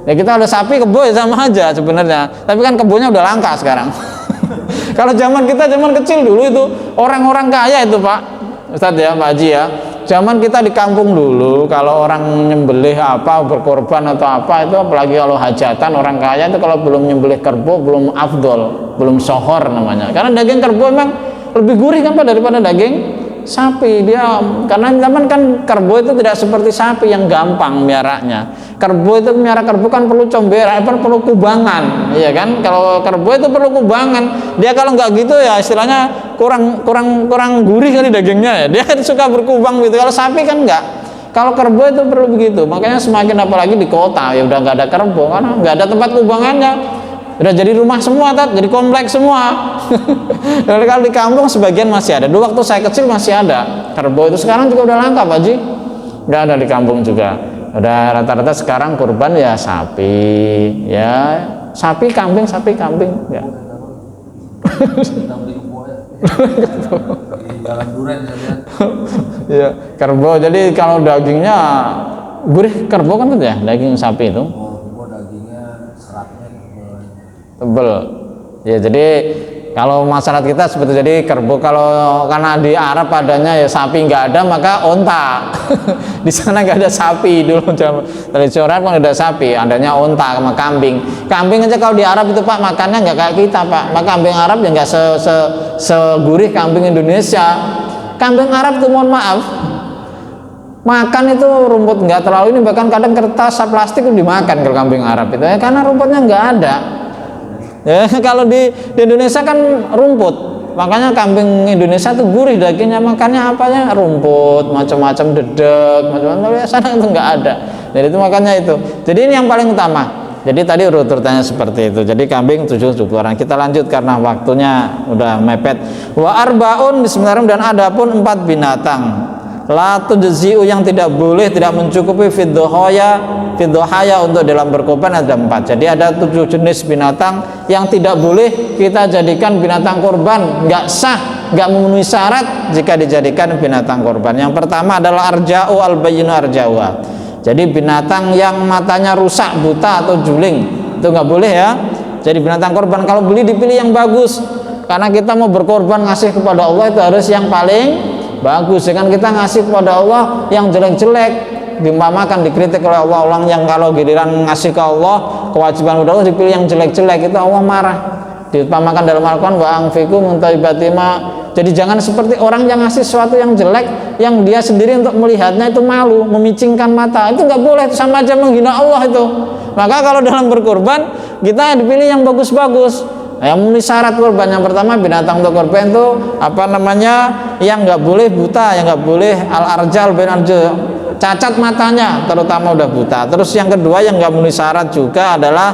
Ya kita ada sapi, kebo ya sama aja sebenarnya. Tapi kan kebonya udah langka sekarang. Kalau zaman kita, zaman kecil dulu itu orang-orang kaya itu Pak Ustadz ya, Pak Haji ya, zaman kita di kampung dulu kalau orang nyembelih apa, berkorban atau apa itu, apalagi kalau hajatan, orang kaya itu kalau belum nyembelih kerbau belum afdol, belum sohor namanya, karena daging kerbau memang lebih gurih kan Pak daripada daging sapi. Dia karena zaman kan kerbau itu tidak seperti sapi yang gampang miaranya. Kerbau itu miara kerbau kan perlu comberan, perlu kubangan, iya kan? Kalau kerbau itu perlu kubangan. Dia kalau nggak gitu ya istilahnya kurang gurih kali dagingnya ya. Dia kan suka berkubang gitu. Kalau sapi kan nggak. Kalau kerbau itu perlu begitu. Makanya semakin apalagi di kota ya udah nggak ada kerbau karena nggak ada tempat kubangannya. Udah jadi rumah semua, jadi kompleks semua. Dan kalau di kampung sebagian masih ada. Dulu waktu saya kecil masih ada kerbau itu, sekarang juga udah langka Pak Ji. Nggak ada di kampung juga. Udah rata-rata sekarang kurban ya sapi, ya sapi kambing ya. Ya kerbau. Jadi kalau dagingnya gurih kerbau kan ya, daging sapi itu. Dagingnya seratnya tebel. Ya jadi kalau masyarakat kita seperti jadi kerbau, kalau karena di Arab adanya ya sapi nggak ada maka onta. Di sana nggak ada sapi dulu, tradisional kan ada sapi, adanya onta sama kambing. Kambing aja kalau di Arab itu Pak makannya nggak kayak kita Pak. Maka kambing Arab ya nggak segurih kambing Indonesia. Kambing Arab tuh mohon maaf, makan itu rumput nggak terlalu ini, bahkan kadang kertas plastik itu dimakan kalau kambing Arab itu ya, karena rumputnya nggak ada. Ya, kalau di Indonesia kan rumput, makanya kambing Indonesia tuh gurih dagingnya, makannya apanya rumput, macam-macam dedek, macam-macam. Tapi sana itu nggak ada. Jadi itu makanya itu. Jadi ini yang paling utama. Jadi tadi urut-urutannya seperti itu. Jadi kambing 7 orang. Kita lanjut karena waktunya udah mepet. Wa arbaun bismillahirrahmanirrahim, dan ada pun 4 binatang. La tujzi'u, yang tidak boleh, tidak mencukupi fiddohaya untuk dalam berkorban ada 4. Jadi ada 7 jenis binatang yang tidak boleh kita jadikan binatang korban, nggak sah, nggak memenuhi syarat jika dijadikan binatang korban. Yang pertama adalah arja'u al-bayyinu arja'wa. Jadi binatang yang matanya rusak, buta atau juling, itu nggak boleh ya. Jadi binatang korban kalau beli dipilih yang bagus, karena kita mau berkorban ngasih kepada Allah itu harus yang paling bagus. Dengan kita ngasih kepada Allah yang jelek-jelek, diumpamakan dikritik oleh Allah, orang yang kalau giliran ngasih ke Allah kewajiban udah Allah dipilih yang jelek-jelek, itu Allah marah. Diumpamakan dalam Al-Quran wa anfiqu min thayyibati ma. Jadi jangan seperti orang yang ngasih sesuatu yang jelek, yang dia sendiri untuk melihatnya itu malu, memicingkan mata, itu nggak boleh, itu sama aja menghina Allah itu. Maka kalau dalam berkorban kita dipilih yang bagus-bagus. Yang memenuhi syarat kurban yang pertama binatang untuk kurban itu apa namanya, yang nggak boleh buta, yang nggak boleh al-arjal bin arjal, cacat matanya terutama udah buta. Terus yang kedua yang nggak memenuhi syarat juga adalah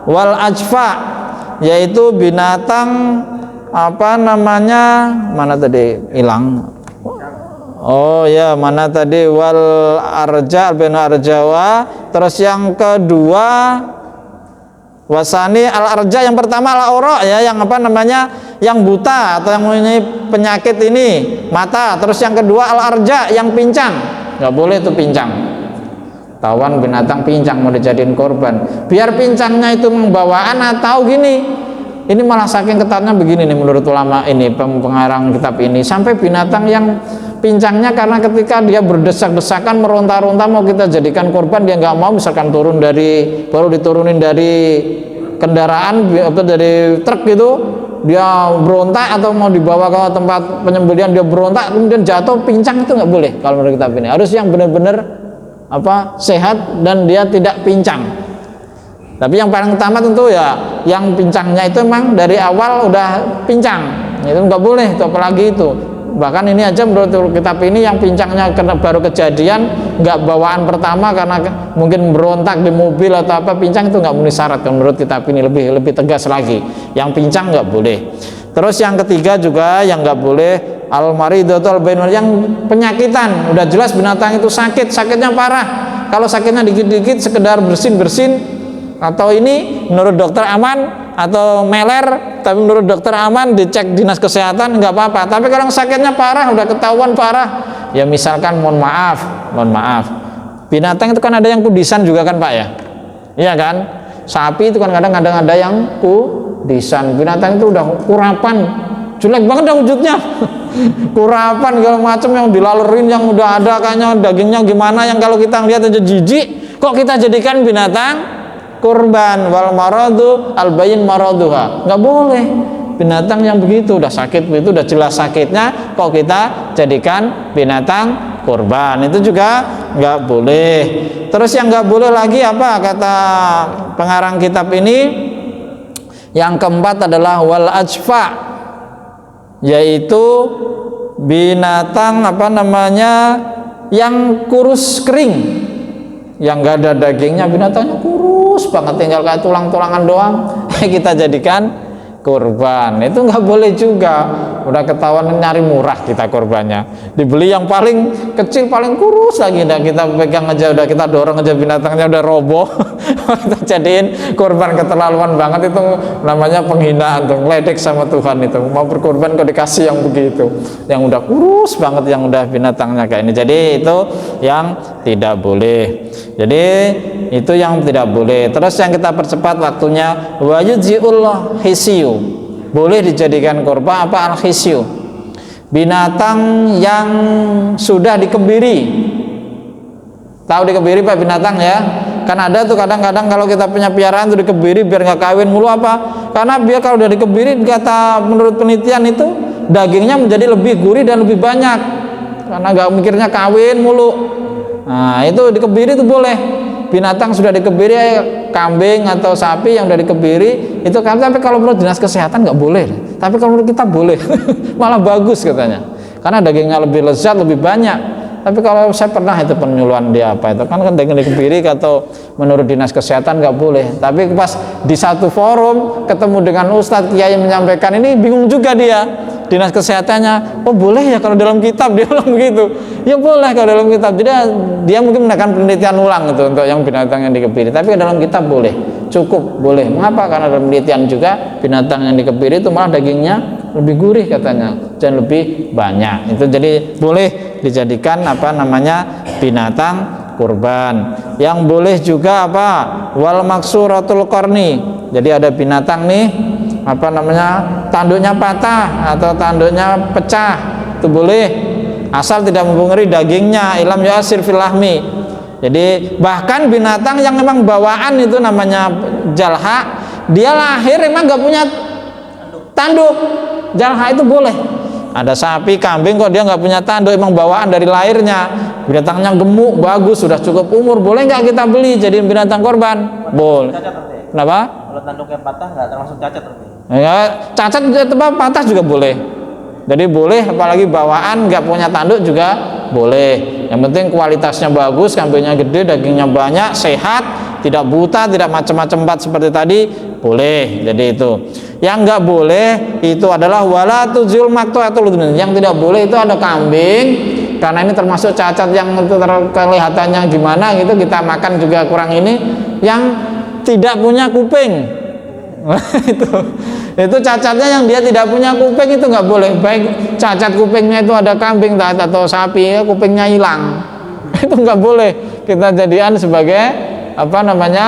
wal ajfa, yaitu binatang apa namanya, mana tadi hilang, oh ya mana tadi, wal arja bin arjawa. Terus yang kedua wasani al arja, yang pertama al aura ya, yang apa namanya, yang buta atau yang mempunyai penyakit ini mata. Terus yang kedua al arja, yang pincang, nggak boleh itu pincang. Tawan binatang pincang mau dijadiin korban, biar pincangnya itu membawaan atau gini, ini malah saking ketatnya begini nih menurut ulama ini pengarang kitab ini, sampai binatang yang pincangnya karena ketika dia berdesak-desakan meronta-ronta mau kita jadikan korban, dia nggak mau, misalkan turun dari, baru diturunin dari kendaraan atau dari truk gitu, dia berontak, atau mau dibawa ke tempat penyembelihan dia berontak kemudian jatuh pincang, itu nggak boleh kalau menurut kitab ini. Harus yang benar-benar apa sehat dan dia tidak pincang. Tapi yang paling utama tentu ya yang pincangnya itu memang dari awal udah pincang, itu nggak boleh itu, apalagi itu. Bahkan ini aja menurut kitab ini yang pincangnya karena baru kejadian, nggak bawaan pertama karena mungkin berontak di mobil atau apa, pincang itu nggak memenuhi syarat. Menurut kitab ini lebih tegas lagi, yang pincang nggak boleh. Terus yang ketiga juga yang nggak boleh al-maridatul bainur, yang penyakitan. Udah jelas binatang itu sakit, sakitnya parah. Kalau sakitnya dikit-dikit sekedar bersin-bersin atau ini menurut dokter aman, atau meler tapi menurut dokter aman, dicek dinas kesehatan nggak apa-apa. Tapi kalau sakitnya parah, udah ketahuan parah, ya misalkan mohon maaf binatang itu kan ada yang kudisan juga kan Pak ya, iya kan, sapi itu kan kadang-kadang ada yang kudisan, binatang itu udah kurapan, jelek banget dah wujudnya kurapan segala macam, yang dilalurin yang udah ada kayaknya dagingnya gimana, yang kalau kita lihat aja jijik, kok kita jadikan binatang kurban. Wal maradu al bayin maraduha, nggak boleh binatang yang begitu udah sakit begitu, udah jelas sakitnya kok kita jadikan binatang kurban, itu juga nggak boleh. Terus yang nggak boleh lagi apa kata pengarang kitab ini, yang keempat adalah wal ajfa, yaitu binatang apa namanya yang kurus kering, yang nggak ada dagingnya, binatangnya kurus banget tinggal kayak tulang-tulangan doang kita jadikan kurban, itu nggak boleh juga. Udah ketahuan nyari murah kita kurbannya, dibeli yang paling kecil paling kurus lagi, udah kita pegang aja, udah kita dorong aja binatangnya udah roboh kita jadiin kurban, keterlaluan banget. Itu namanya penghinaan tuh, ngeledek sama Tuhan. Itu mau berkorban kok dikasih yang begitu, yang udah kurus banget, yang udah binatangnya kayak ini. Jadi itu yang tidak boleh, jadi itu yang tidak boleh. Terus yang kita percepat waktunya, wa yujzi'ul hisyu, boleh dijadikan korban apa al-hisyu, binatang yang sudah dikebiri. Tahu dikebiri Pak binatang ya? Kan ada tuh kadang-kadang kalau kita punya piaraan tuh dikebiri biar nggak kawin mulu apa? Karena biar kalau udah dikebiri, kata menurut penelitian itu dagingnya menjadi lebih gurih dan lebih banyak karena nggak mikirnya kawin mulu. Nah itu dikebiri itu boleh. Binatang sudah dikebiri, kambing atau sapi yang sudah dikebiri itu kan, tapi kalau menurut dinas kesehatan nggak boleh, tapi kalau menurut kita boleh malah bagus katanya, karena dagingnya lebih lezat, lebih banyak. Tapi kalau saya pernah itu penyuluhan dia apa itu kan daging dikebiri, atau menurut dinas kesehatan nggak boleh. Tapi pas di satu forum ketemu dengan ustadz kiai menyampaikan ini, bingung juga dia, dinas kesehatannya, oh boleh ya kalau dalam kitab, dia bilang begitu. Ya boleh kalau dalam kitab. Jadi dia mungkin menekan penelitian ulang itu untuk yang binatang yang dikebiri, tapi dalam kitab boleh, cukup boleh. Mengapa? Karena dalam penelitian juga binatang yang dikebiri itu malah dagingnya lebih gurih katanya dan lebih banyak. Itu jadi boleh dijadikan apa namanya binatang kurban. Yang boleh juga apa, wal maksuratul qarni. Jadi ada binatang nih apa namanya tanduknya patah atau tanduknya pecah, itu boleh asal tidak mempengaruhi dagingnya, ilam yasir fil lahmi. Jadi bahkan binatang yang memang bawaan itu namanya jalha, dia lahir memang nggak punya tanduk, jalha itu boleh. Ada sapi, kambing kok dia nggak punya tanduk, emang bawaan dari lahirnya, binatangnya gemuk, bagus, sudah cukup umur, boleh nggak kita beli jadiin binatang korban? Boleh. Kenapa? Kalau tanduknya patah nggak termasuk cacat berarti? Ya, cacat patah juga boleh. Jadi boleh, apalagi bawaan nggak punya tanduk juga boleh. Yang penting kualitasnya bagus, kambingnya gede, dagingnya banyak, sehat, tidak buta, tidak macam-macam empat seperti tadi, boleh. Jadi itu. Yang nggak boleh itu adalah wala tuzil maqtu'atul udhun. Yang tidak boleh itu ada kambing, karena ini termasuk cacat yang kelihatannya gimana gitu, kita makan juga kurang ini, yang tidak punya kuping. itu cacatnya yang dia tidak punya kuping, itu nggak boleh. Baik cacat kupingnya itu ada kambing atau sapi, ya, kupingnya hilang, itu nggak boleh kita jadikan sebagai apa namanya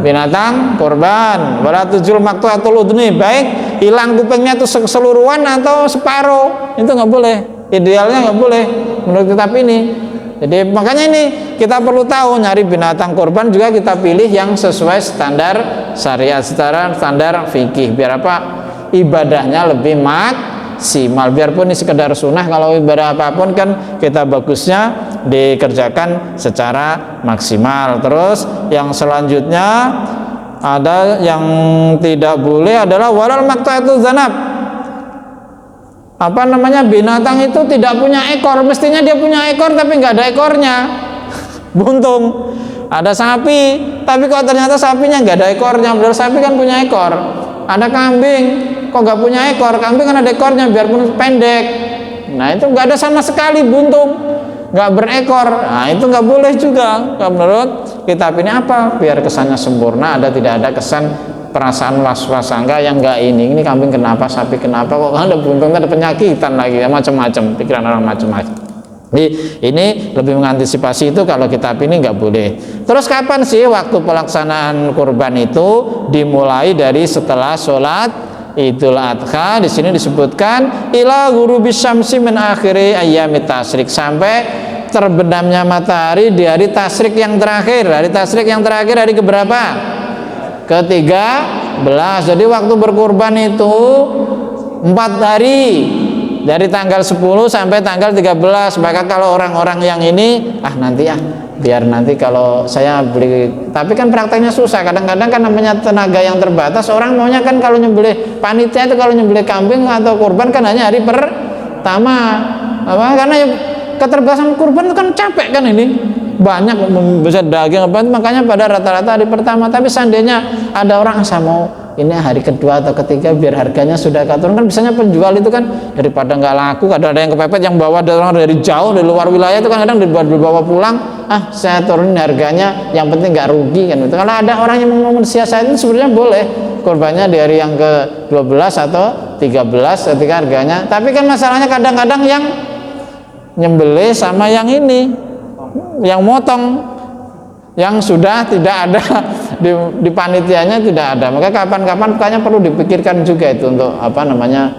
binatang kurban. Wala tujul maqtu'atul udhuni, baik hilang kupingnya itu keseluruhan atau separuh, itu nggak boleh. Idealnya nggak boleh menurut kitab ini. Jadi makanya ini kita perlu tahu, nyari binatang kurban juga kita pilih yang sesuai standar syariat, standar fikih, biar apa ibadahnya lebih maksimal. Biarpun ini sekedar sunnah, kalau ibadah apapun kan kita bagusnya dikerjakan secara maksimal. Terus yang selanjutnya ada yang tidak boleh adalah walal maqtu'atuz zanab. Apa namanya, binatang itu tidak punya ekor, mestinya dia punya ekor tapi nggak ada ekornya, buntung. Ada sapi tapi kok ternyata sapinya nggak ada ekornya, padahal sapi kan punya ekor. Ada kambing kok nggak punya ekor, kambing kan ada ekornya biarpun pendek. Nah itu nggak ada sama sekali, buntung, nggak berekor. Nah itu nggak boleh juga. Menurut kitab ini apa, biar kesannya sempurna, tidak ada kesan perasaan was-was sangka yang enggak ini kambing kenapa, sapi kenapa, kok ada buntung, ada penyakitan lagi, ya macam-macam pikiran orang macam-macam. Jadi ini lebih mengantisipasi itu kalau kitab ini nggak boleh. Terus kapan sih waktu pelaksanaan kurban itu? Dimulai dari setelah sholat Idul Adha. Di sini disebutkan ila ghurubis syamsi min akhiri ayyamit tasyrik, sampai terbenamnya matahari di hari tasyrik yang terakhir. Hari tasyrik yang terakhir hari keberapa? Ke-13. Jadi waktu berkurban itu 4 hari, dari tanggal 10 sampai tanggal 13. Maka kalau orang-orang yang ini nanti biar nanti kalau saya beli, tapi kan prakteknya susah. Kadang-kadang kan namanya tenaga yang terbatas, orang maunya kan kalau nyembelih, panitia itu kalau nyembelih kambing atau kurban kan hanya hari pertama. Karena ya keterbatasan kurban itu kan capek kan, ini banyak bisa daging apa, makanya pada rata-rata hari pertama. Tapi seandainya ada orang saya mau ini hari kedua atau ketiga biar harganya sudah keturun, kan biasanya penjual itu kan daripada nggak laku, kadang ada yang kepepet, yang bawa orang dari jauh dari luar wilayah itu kan kadang dibawa pulang, saya turunin harganya yang penting nggak rugi kan. Itu kalau ada orang yang mau mensiasat itu sebenarnya boleh kurbannya di hari yang ke-12 atau 13 ketika harganya. Tapi kan masalahnya kadang-kadang yang nyembelih sama yang ini, yang motong, yang sudah tidak ada di panitianya tidak ada. Maka kapan-kapan kayaknya perlu dipikirkan juga itu untuk apa namanya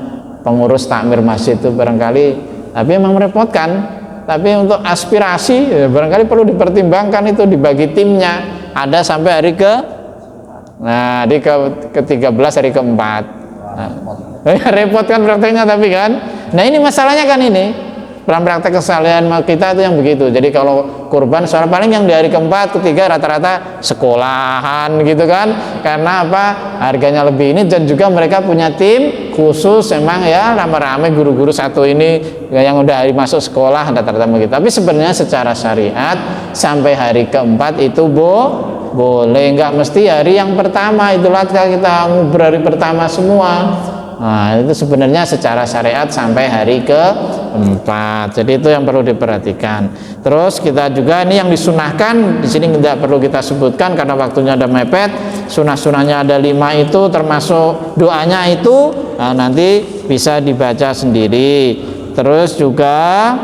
pengurus takmir masjid itu barangkali, tapi memang merepotkan. Tapi untuk aspirasi ya, barangkali perlu dipertimbangkan itu, dibagi timnya ada sampai hari ke-13 hari ke-4. Repot kan prakteknya, tapi kan. Nah ini masalahnya kan ini. Dalam praktek kesalahan kita itu yang begitu. Jadi kalau kurban soal paling yang di hari keempat, ketiga rata-rata sekolahan gitu kan. Karena apa? Harganya lebih ini, dan juga mereka punya tim khusus emang ya, rame-rame guru-guru satu ini yang udah masuk sekolah rata-rata begitu. Tapi sebenarnya secara syariat sampai hari keempat itu boleh, nggak mesti hari yang pertama. Itulah kita ngubur hari pertama semua. Nah, itu sebenarnya secara syariat sampai hari ke-4. Jadi itu yang perlu diperhatikan. Terus kita juga ini yang disunahkan di sini tidak perlu kita sebutkan karena waktunya ada mepet. Sunah-sunahnya ada 5 itu, termasuk doanya itu nanti bisa dibaca sendiri. Terus juga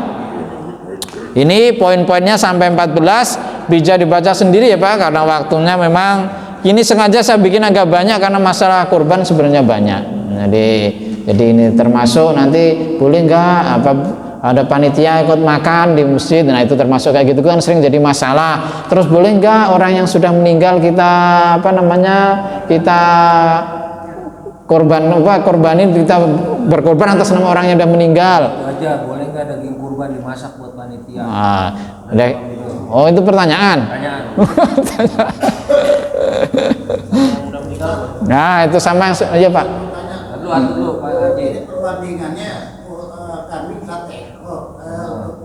ini poin-poinnya sampai 14 bisa dibaca sendiri ya Pak, karena waktunya memang ini sengaja saya bikin agak banyak karena masalah kurban sebenarnya banyak. Jadi ini termasuk nanti boleh nggak ada panitia ikut makan di masjid. Nah itu termasuk kayak gitu kan sering jadi masalah. Terus boleh nggak orang yang sudah meninggal kita kita korbanin, kita berkorban atas nama orang yang sudah meninggal. Itu aja, boleh nggak daging kurban dimasak buat panitia? Oh itu pertanyaan. Yang udah meninggal Nah, itu sama yang ya Pak. Dulu Pak Haji. Ini perbandingannya kambing 1 ekor, satu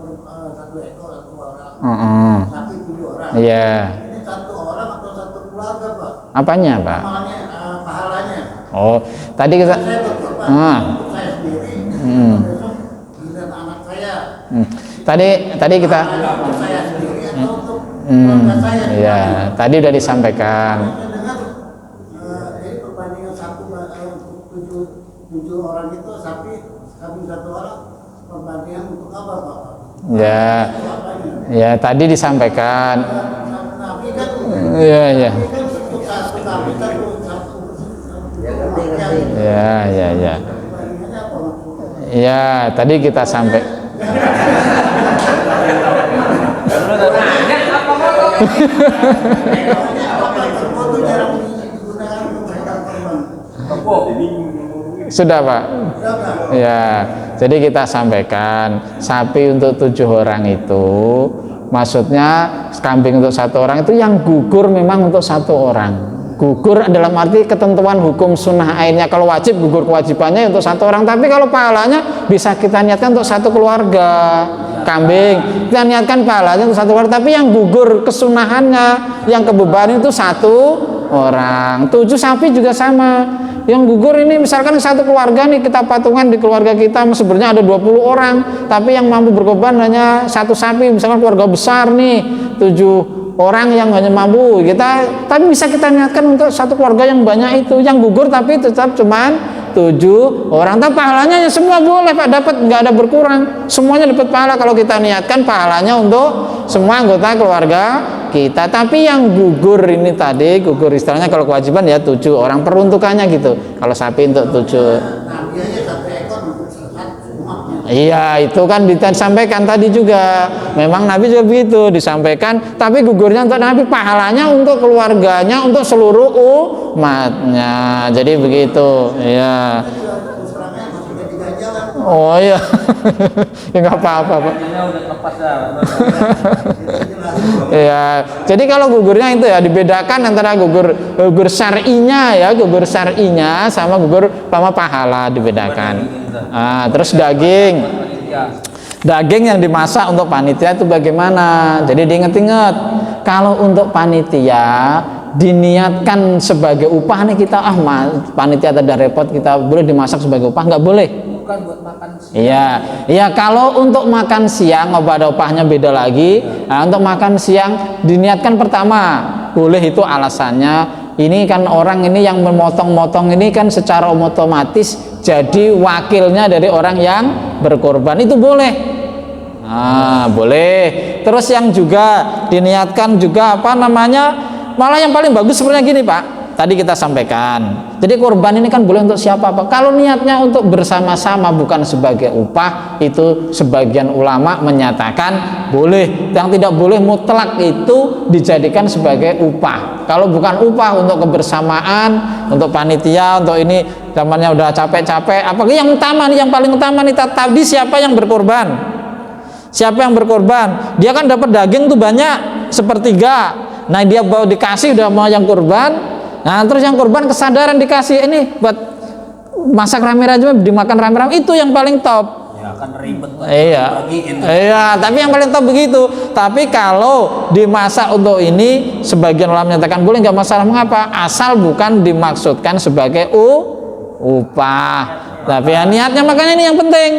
orang, sapi 7 orang. Iya. Ini 1 orang atau 1 keluarga, Pak? Apanya Pak? Amalnya, pahalanya. Oh, tadi kita. Saya betul, Pak. Untuk saya sendiri. Besok giliran anak saya. Tadi kita. Untuk saya sendiri atau untuk keluarga saya. Iya, tadi udah disampaikan. Saya dengar jadi perbandingan 7 orang itu sapi, kambing 1 orang, perbandingan untuk apa, Pak? Ya. Ya, tadi disampaikan. Nabi kan. Iya. Kan untuk satu kambing satu. Ya. Ya, tadi kita sampai. Sudah Pak. Ya, jadi kita sampaikan sapi untuk 7 orang itu, maksudnya kambing untuk 1 orang itu yang gugur memang untuk 1 orang. Gugur dalam arti ketentuan hukum sunnah ainnya. Kalau wajib, gugur kewajibannya untuk 1 orang. Tapi kalau pahalanya bisa kita niatkan untuk 1 keluarga. Kambing kita niatkan pahalanya untuk 1 keluarga. Tapi yang gugur kesunahannya, yang kebebanan itu 1 orang. 7 sapi juga sama. Yang gugur ini misalkan 1 keluarga nih, kita patungan di keluarga kita sebenarnya ada 20 orang, tapi yang mampu berkorban hanya 1 sapi. Misalkan keluarga besar nih 7 orang yang hanya mampu kita, tapi bisa kita niatkan untuk 1 keluarga yang banyak itu, yang gugur tapi tetap cuman 7 orang. Tapi pahalanya ya semua boleh Pak, dapat, nggak ada berkurang, semuanya dapat pahala kalau kita niatkan pahalanya untuk semua anggota keluarga kita. Tapi yang gugur ini tadi, gugur istilahnya kalau kewajiban ya 7 orang, peruntukannya gitu. Kalau sapi untuk 7. Iya, itu kan disampaikan tadi juga. Memang Nabi juga begitu disampaikan, tapi gugurnya untuk Nabi, pahalanya untuk keluarganya, untuk seluruh umatnya. Jadi begitu. Iya. Oh iya. Ya nggak apa-apa Pak. Ya, jadi kalau gugurnya itu ya dibedakan antara gugur syar'inya ya, gugur syar'inya sama gugur pahala dibedakan. Terus daging yang dimasak untuk panitia itu bagaimana? Jadi diingat-ingat, kalau untuk panitia diniatkan sebagai upah nih kita, panitia ada repot, kita boleh dimasak sebagai upah? Nggak boleh. Bukan buat makan siang. Iya. Kalau untuk makan siang ada upahnya beda lagi. Nah, untuk makan siang diniatkan pertama boleh, itu alasannya. Ini kan orang ini yang memotong-motong ini kan secara otomatis jadi wakilnya dari orang yang berkorban, itu boleh. Boleh. Terus yang juga diniatkan juga malah yang paling bagus sebenarnya gini Pak. Tadi kita sampaikan. Jadi korban ini kan boleh untuk siapa Pak? Kalau niatnya untuk bersama-sama bukan sebagai upah, itu sebagian ulama menyatakan boleh. Yang tidak boleh mutlak itu dijadikan sebagai upah. Kalau bukan upah untuk kebersamaan, untuk panitia, untuk ini zamannya udah capek-capek. Apalagi yang utama nih, yang paling utama nih tadi siapa yang berkorban? Siapa yang berkorban? Dia kan dapat daging tuh banyak, 1/3. Nah dia bawa dikasih udah mau yang korban. Nah terus yang korban kesadaran dikasih ini buat masak rame-rame, dimakan rame-rame, itu yang paling top. Ya kan ribet Pak. Iya, tapi yang paling top begitu. Tapi kalau dimasak untuk ini, sebagian ulama menyatakan boleh, nggak masalah. Mengapa? Asal bukan dimaksudkan sebagai upah. Tapi ya niatnya, makanya ini yang penting.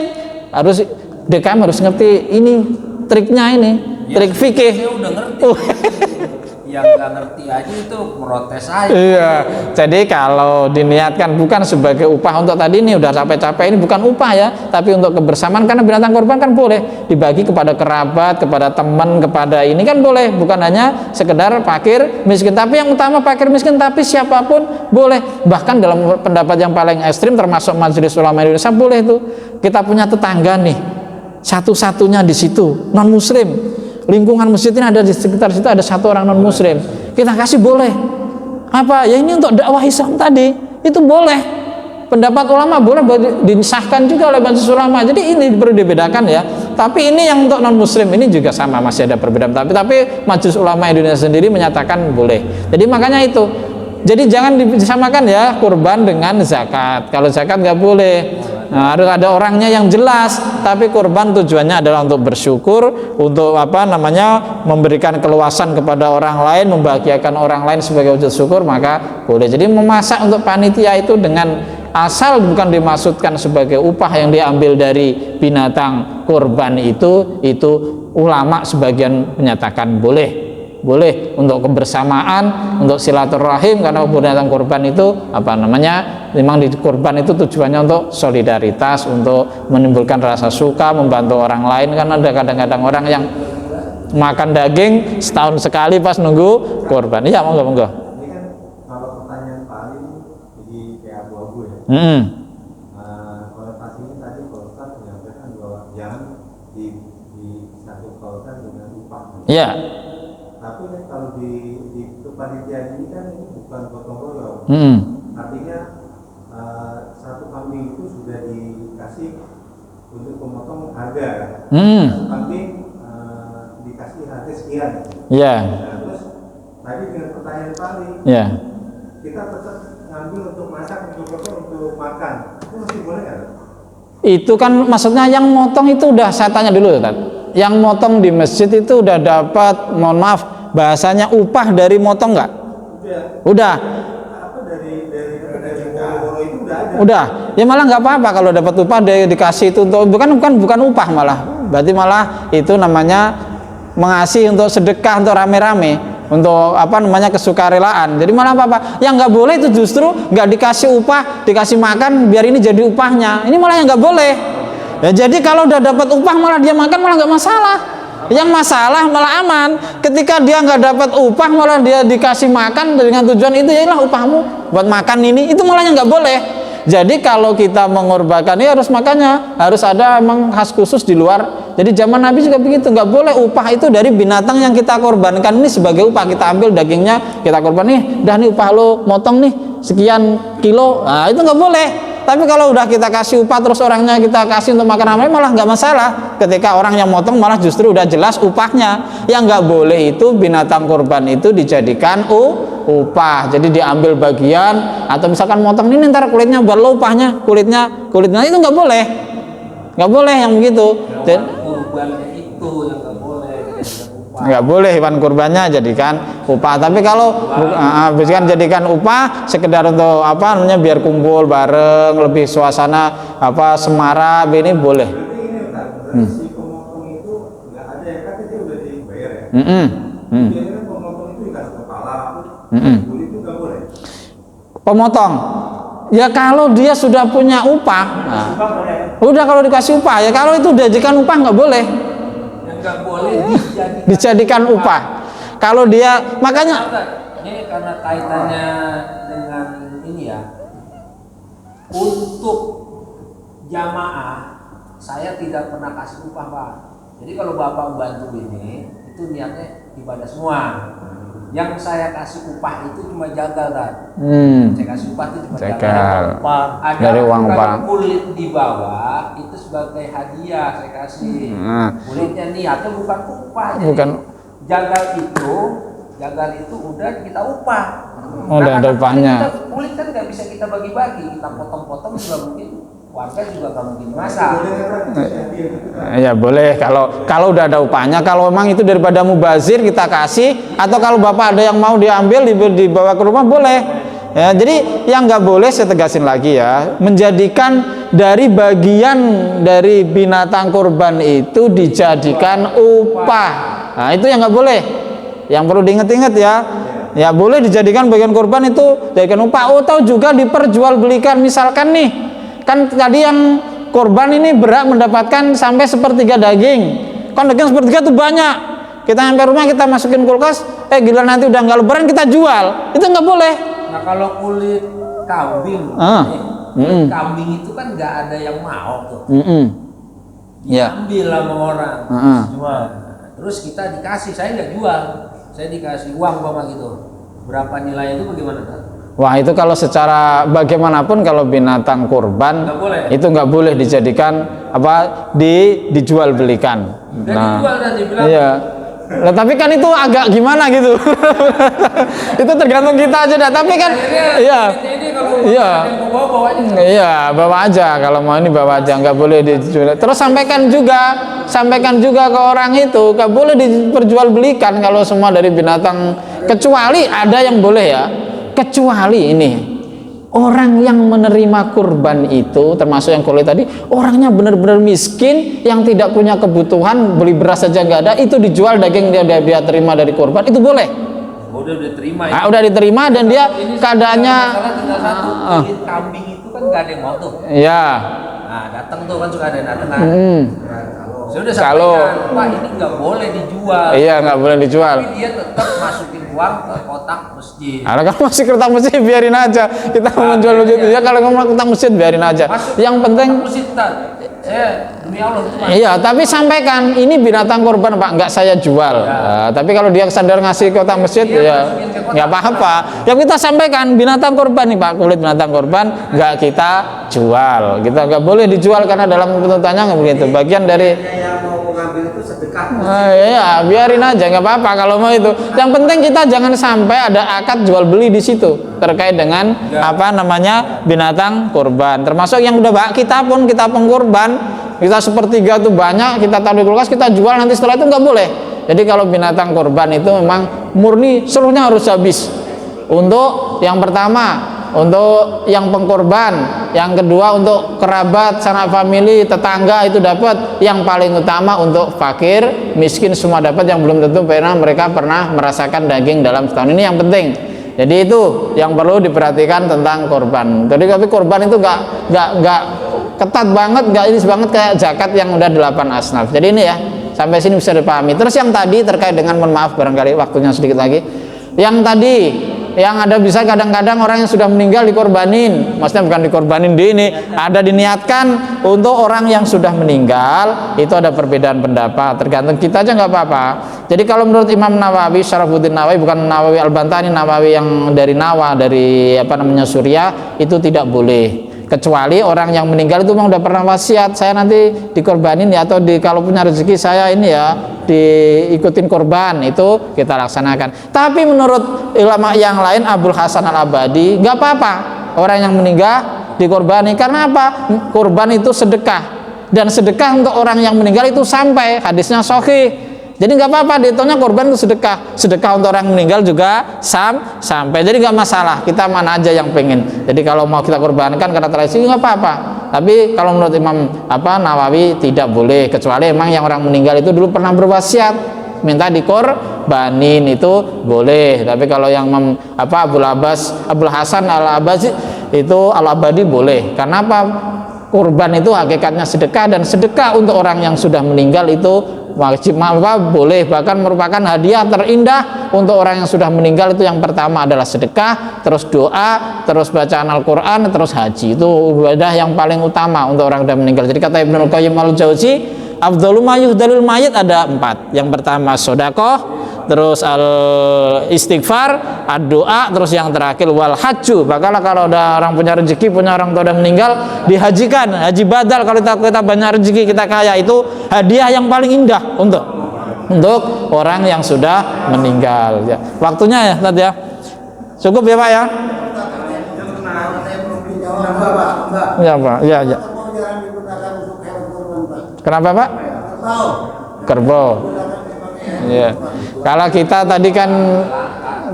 Harus DKM harus ngerti ini triknya ini, trik fikih. Saya udah ngerti. Yang nggak ngerti aja itu protes aja. Iya, jadi kalau diniatkan bukan sebagai upah untuk tadi ini udah capek-capek, ini bukan upah ya, tapi untuk kebersamaan, karena binatang korban kan boleh dibagi kepada kerabat, kepada teman, kepada ini kan boleh, bukan hanya sekedar fakir miskin. Tapi yang utama fakir miskin, tapi siapapun boleh. Bahkan dalam pendapat yang paling ekstrim termasuk Majelis Ulama Indonesia boleh itu. Kita punya tetangga nih, satu-satunya di situ non muslim. Lingkungan masjid ini ada di sekitar situ ada 1 orang non muslim, kita kasih boleh. Apa ya, ini untuk dakwah Islam tadi, itu boleh. Pendapat ulama boleh disahkan juga oleh majelis ulama. Jadi ini perlu dibedakan ya. Tapi ini yang untuk non muslim ini juga sama, masih ada perbedaan. Tapi majelis ulama Indonesia sendiri menyatakan boleh. Jadi makanya itu Jadi jangan disamakan ya kurban dengan zakat. Kalau zakat nggak boleh. Nah, harus ada orangnya yang jelas. Tapi kurban tujuannya adalah untuk bersyukur, untuk apa namanya, memberikan keluasan kepada orang lain, membahagiakan orang lain sebagai wujud syukur, maka boleh. Jadi memasak untuk panitia itu dengan asal bukan dimaksudkan sebagai upah yang diambil dari binatang kurban itu ulama sebagian menyatakan boleh untuk kebersamaan, untuk silaturahim, karena binatang kurban itu apa namanya, memang di kurban itu tujuannya untuk solidaritas, untuk menimbulkan rasa suka, membantu orang lain. Karena ada kadang-kadang orang yang makan daging setahun sekali pas nunggu kurban. Iya, monggo. Ini kan kalau pertanyaan paling jadi kayak abu-abu ya. Konotasinya tadi Pak Ustadz menyampaikan bahwa jangan disatukan dengan upah. Iya. Tapi kan kalau di kepanitiaan ini kan ini bukan gotong royong. Artinya satu kambing itu sudah dikasih untuk pemotong harga. Satu kambing dikasih harga sekian. Iya. Nah, terus tadi dengan pertanyaan paling. Iya. Kita tetap ngambil untuk masak, untuk makan. Itu masih boleh nggak? Itu kan maksudnya yang motong itu udah, saya tanya dulu Ustaz. Yang motong di masjid itu udah dapat, mohon maaf, bahasanya upah dari motong nggak? Udah. Apa dari goro itu udah ada. Udah. Ya malah nggak apa-apa kalau dapat upah dikasih itu untuk bukan upah malah. Berarti malah itu namanya mengasih untuk sedekah, untuk rame-rame, untuk apa namanya, kesukarelaan. Jadi malah apa-apa. Yang nggak boleh itu justru nggak dikasih upah, dikasih makan biar ini jadi upahnya. Ini malah yang nggak boleh. Ya, jadi kalau udah dapat upah malah dia makan malah nggak masalah. Yang masalah malah aman. Ketika dia nggak dapat upah malah dia dikasih makan dengan tujuan itu, yalah upahmu buat makan ini, itu malah yang nggak boleh. Jadi kalau kita mengorbankan ini harus makannya harus ada emang khas khusus di luar. Jadi zaman Nabi juga begitu, nggak boleh upah itu dari binatang yang kita korbankan ini sebagai upah. Kita ambil dagingnya, kita korban nih, dah nih upah lo, motong nih sekian kilo. Nah itu nggak boleh. Tapi kalau udah kita kasih upah terus orangnya kita kasih untuk makan ramai malah nggak masalah. Ketika orang yang motong malah justru udah jelas upahnya. Yang nggak boleh itu binatang kurban itu dijadikan upah. Jadi diambil bagian atau misalkan motong ini ntar kulitnya buat lo upahnya, kulitnya itu nggak boleh. Nggak boleh yang begitu. Kurbannya itu yang nggak boleh. Nggak boleh hewan kurbannya jadikan upah. Tapi kalau jadikan upah sekedar untuk apa namanya, biar kumpul bareng, lebih suasana apa semarak, ini boleh. Si pemotong itu nggak ada yang kan dia udah dibayar ya. Biasanya pemotong itu dikasih kepala, kulit itu nggak boleh. Pemotong, ya kalau dia sudah punya upah, udah kalau dikasih upah ya. Kalau itu dijadikan upah nggak boleh. Nggak boleh dijadikan upah. Kalau dia makanya ini karena kaitannya dengan ini ya, untuk jamaah saya tidak pernah kasih upah Pak. Jadi kalau Bapak bantu ini itu niatnya ibadah semua. Yang saya kasih upah itu cuma jagal kan. Saya kasih upah itu cuma jagal. Ada dari uang upah. Kulit di bawah itu sebagai hadiah saya kasih. Kulitnya niatnya bukan upah. Bukan. Jagal itu udah kita upah. Udah ada upahnya. Kulit kan nggak bisa kita bagi-bagi. Kita potong-potong juga mungkin. Warga juga nggak mungkin masak. Ya boleh kalau udah ada upahnya. Kalau memang itu daripada mubazir kita kasih, atau kalau bapak ada yang mau diambil dibawa ke rumah boleh. Ya, jadi yang nggak boleh saya tegasin lagi ya, menjadikan dari bagian dari binatang kurban itu dijadikan upah. Nah itu yang nggak boleh. Yang perlu diingat-ingat ya. Ya boleh dijadikan bagian kurban itu jadikan upah, atau juga diperjualbelikan. Misalkan nih, kan tadi yang korban ini berhak mendapatkan sampai 1/3 daging. Kan daging 1/3 itu banyak. Kita sampai rumah kita masukin kulkas, gila nanti udah nggak lebaran kita jual. Itu nggak boleh. Nah kalau kulit kambing, kambing itu kan nggak ada yang mau tuh. Diambil sama orang, jual. Terus kita dikasih, saya nggak jual, saya dikasih uang Bapak gitu. Berapa nilai itu bagaimana Pak? Wah itu kalau secara bagaimanapun kalau binatang kurban itu nggak boleh dijadikan apa dijual belikan. Dan dijual dan dibilang iya. Nah, tapi kan itu agak gimana gitu. Itu tergantung kita aja dah. Tapi kan iya, bawa aja kalau mau, ini bawa aja, nggak boleh dijual. Terus sampaikan juga ke orang itu, nggak boleh diperjualbelikan kalau semua dari binatang, kecuali ada yang boleh ya. Kecuali ini orang yang menerima kurban itu, termasuk yang kulit tadi, orangnya benar-benar miskin, yang tidak punya kebutuhan, beli beras saja nggak ada, itu dijual daging dia terima dari kurban, itu boleh. Udah diterima ya? Udah diterima dan dia keadaannya tinggal satu, kulit kambing itu kan nggak ada yang mau tuh. Iya. Nah, datang tuh kan suka ada yang datang kan. Sudah Kalau sampaikan, Pak ini nggak boleh dijual. Iya, nggak boleh dijual. Tapi dia tetap masukin uang ke kotak masjid. Kalau kamu masih kotak masjid biarin aja. Kita mau menjual masjid ya, kalau kamu kotak masjid biarin aja. Yang penting masjid demi Allah itu. Iya, tapi sampaikan ini binatang kurban Pak, nggak saya jual. Nah, tapi kalau dia sadar ngasih kotak masjid ya nggak apa-apa. Yang kita sampaikan binatang kurban nih Pak, kulit binatang kurban nggak kita jual. Kita nggak boleh dijual karena dalam tuntutannya nggak begitu. Bagian dari yang mau mengambil itu sedekah. Iya, biarin aja nggak apa-apa kalau mau itu. Yang penting kita jangan sampai ada akad jual beli di situ terkait dengan binatang kurban. Termasuk yang udah kita pengkurban, kita sepertiga itu banyak, kita taruh di kulkas, kita jual nanti setelah itu nggak boleh. Jadi kalau binatang kurban itu memang murni seluruhnya harus habis. Untuk yang pertama, untuk yang pengkorban, yang kedua untuk kerabat, sanak famili, tetangga itu dapat, yang paling utama untuk fakir, miskin semua dapat, yang belum tentu mereka pernah merasakan daging dalam setahun. Ini yang penting. Jadi itu yang perlu diperhatikan tentang korban. Jadi tapi korban itu nggak ketat banget, nggak ini banget kayak zakat yang udah 8 asnaf. Jadi ini ya, sampai sini bisa dipahami. Terus yang tadi terkait dengan, mohon maaf barangkali waktunya sedikit lagi. Yang tadi yang ada bisa kadang-kadang orang yang sudah meninggal dikorbanin, maksudnya bukan dikorbanin ini, ada diniatkan untuk orang yang sudah meninggal, itu ada perbedaan pendapat, tergantung kita aja nggak apa-apa. Jadi kalau menurut Imam Nawawi, Syarafuddin Nawawi, bukan Nawawi Al-Bantani, Nawawi yang dari Nawa, dari Suriah, itu tidak boleh. Kecuali orang yang meninggal itu memang udah pernah wasiat, saya nanti dikorbanin ya, atau kalau punya rezeki saya ini ya diikutin korban, itu kita laksanakan. Tapi menurut ulama yang lain, Abul Hasan Al-Abadi, nggak apa-apa orang yang meninggal dikorbani. Karena apa? Korban itu sedekah, dan sedekah untuk orang yang meninggal itu sampai, hadisnya sahih. Jadi nggak apa-apa, dihitungnya korban itu sedekah untuk orang meninggal juga sampai. Jadi nggak masalah, kita mana aja yang pengen. Jadi kalau mau kita korbankan karena tradisi nggak apa-apa. Tapi kalau menurut Imam Nawawi tidak boleh, kecuali emang yang orang meninggal itu dulu pernah berwasiat minta dikorbanin, itu boleh. Tapi kalau yang Abul Hasan Al-Abadi itu Al-Abadi boleh. Karena apa? Kurban itu hakikatnya sedekah, dan sedekah untuk orang yang sudah meninggal itu wajib, boleh, bahkan merupakan hadiah terindah untuk orang yang sudah meninggal. Itu yang pertama adalah sedekah, terus doa, terus bacaan Al-Quran, terus haji. Itu ibadah yang paling utama untuk orang yang sudah meninggal. Jadi kata Ibnu Qayyim Al-Jauzi, afdhalu ma yuhdalul mayit ada 4. Yang pertama sedekah, terus istighfar, doa, terus yang terakhir wal hajju. Bahkan kalau ada orang punya rezeki, punya orang tua udah meninggal, dihajikan, haji badal. Kalau kita banyak rezeki, kita kaya, itu hadiah yang paling indah untuk orang yang sudah meninggal ya. Waktunya ya tadi ya, cukup ya Pak ya. Ya Pak, ya. Kenapa Pak? Kerbau. Ya. Kalau kita tadi kan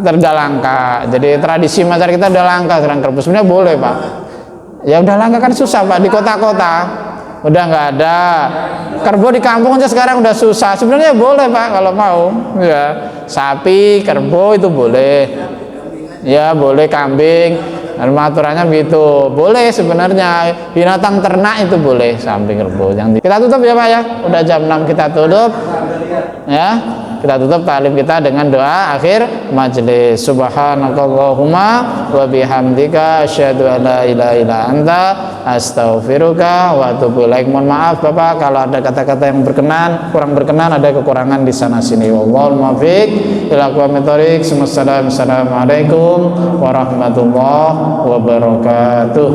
udah langka, jadi tradisi masyarakat kita udah langka serang kerbau. Sebenarnya boleh Pak. Ya udah langka kan susah Pak, di kota-kota udah nggak ada. Kerbau di kampung aja sekarang udah susah. Sebenarnya boleh Pak kalau mau. Ya, sapi, kerbau itu boleh. Ya boleh, kambing. Aturannya begitu, boleh sebenarnya. Binatang ternak itu boleh, samping kerbau. Kita tutup ya Pak ya, udah jam 6 kita tutup ya. Kita tutup taklim kita dengan doa akhir majelis. Subhanakallahumma wa bihamdika asyhadu an la ilaha illa anta astaghfiruka wa atubu ilaik. Mohon maaf Bapak kalau ada kata-kata yang kurang berkenan, ada kekurangan di sana sini. Wallahul muwaffiq ila aqwamit thoriq. Assalamualaikum warahmatullahi wabarakatuh.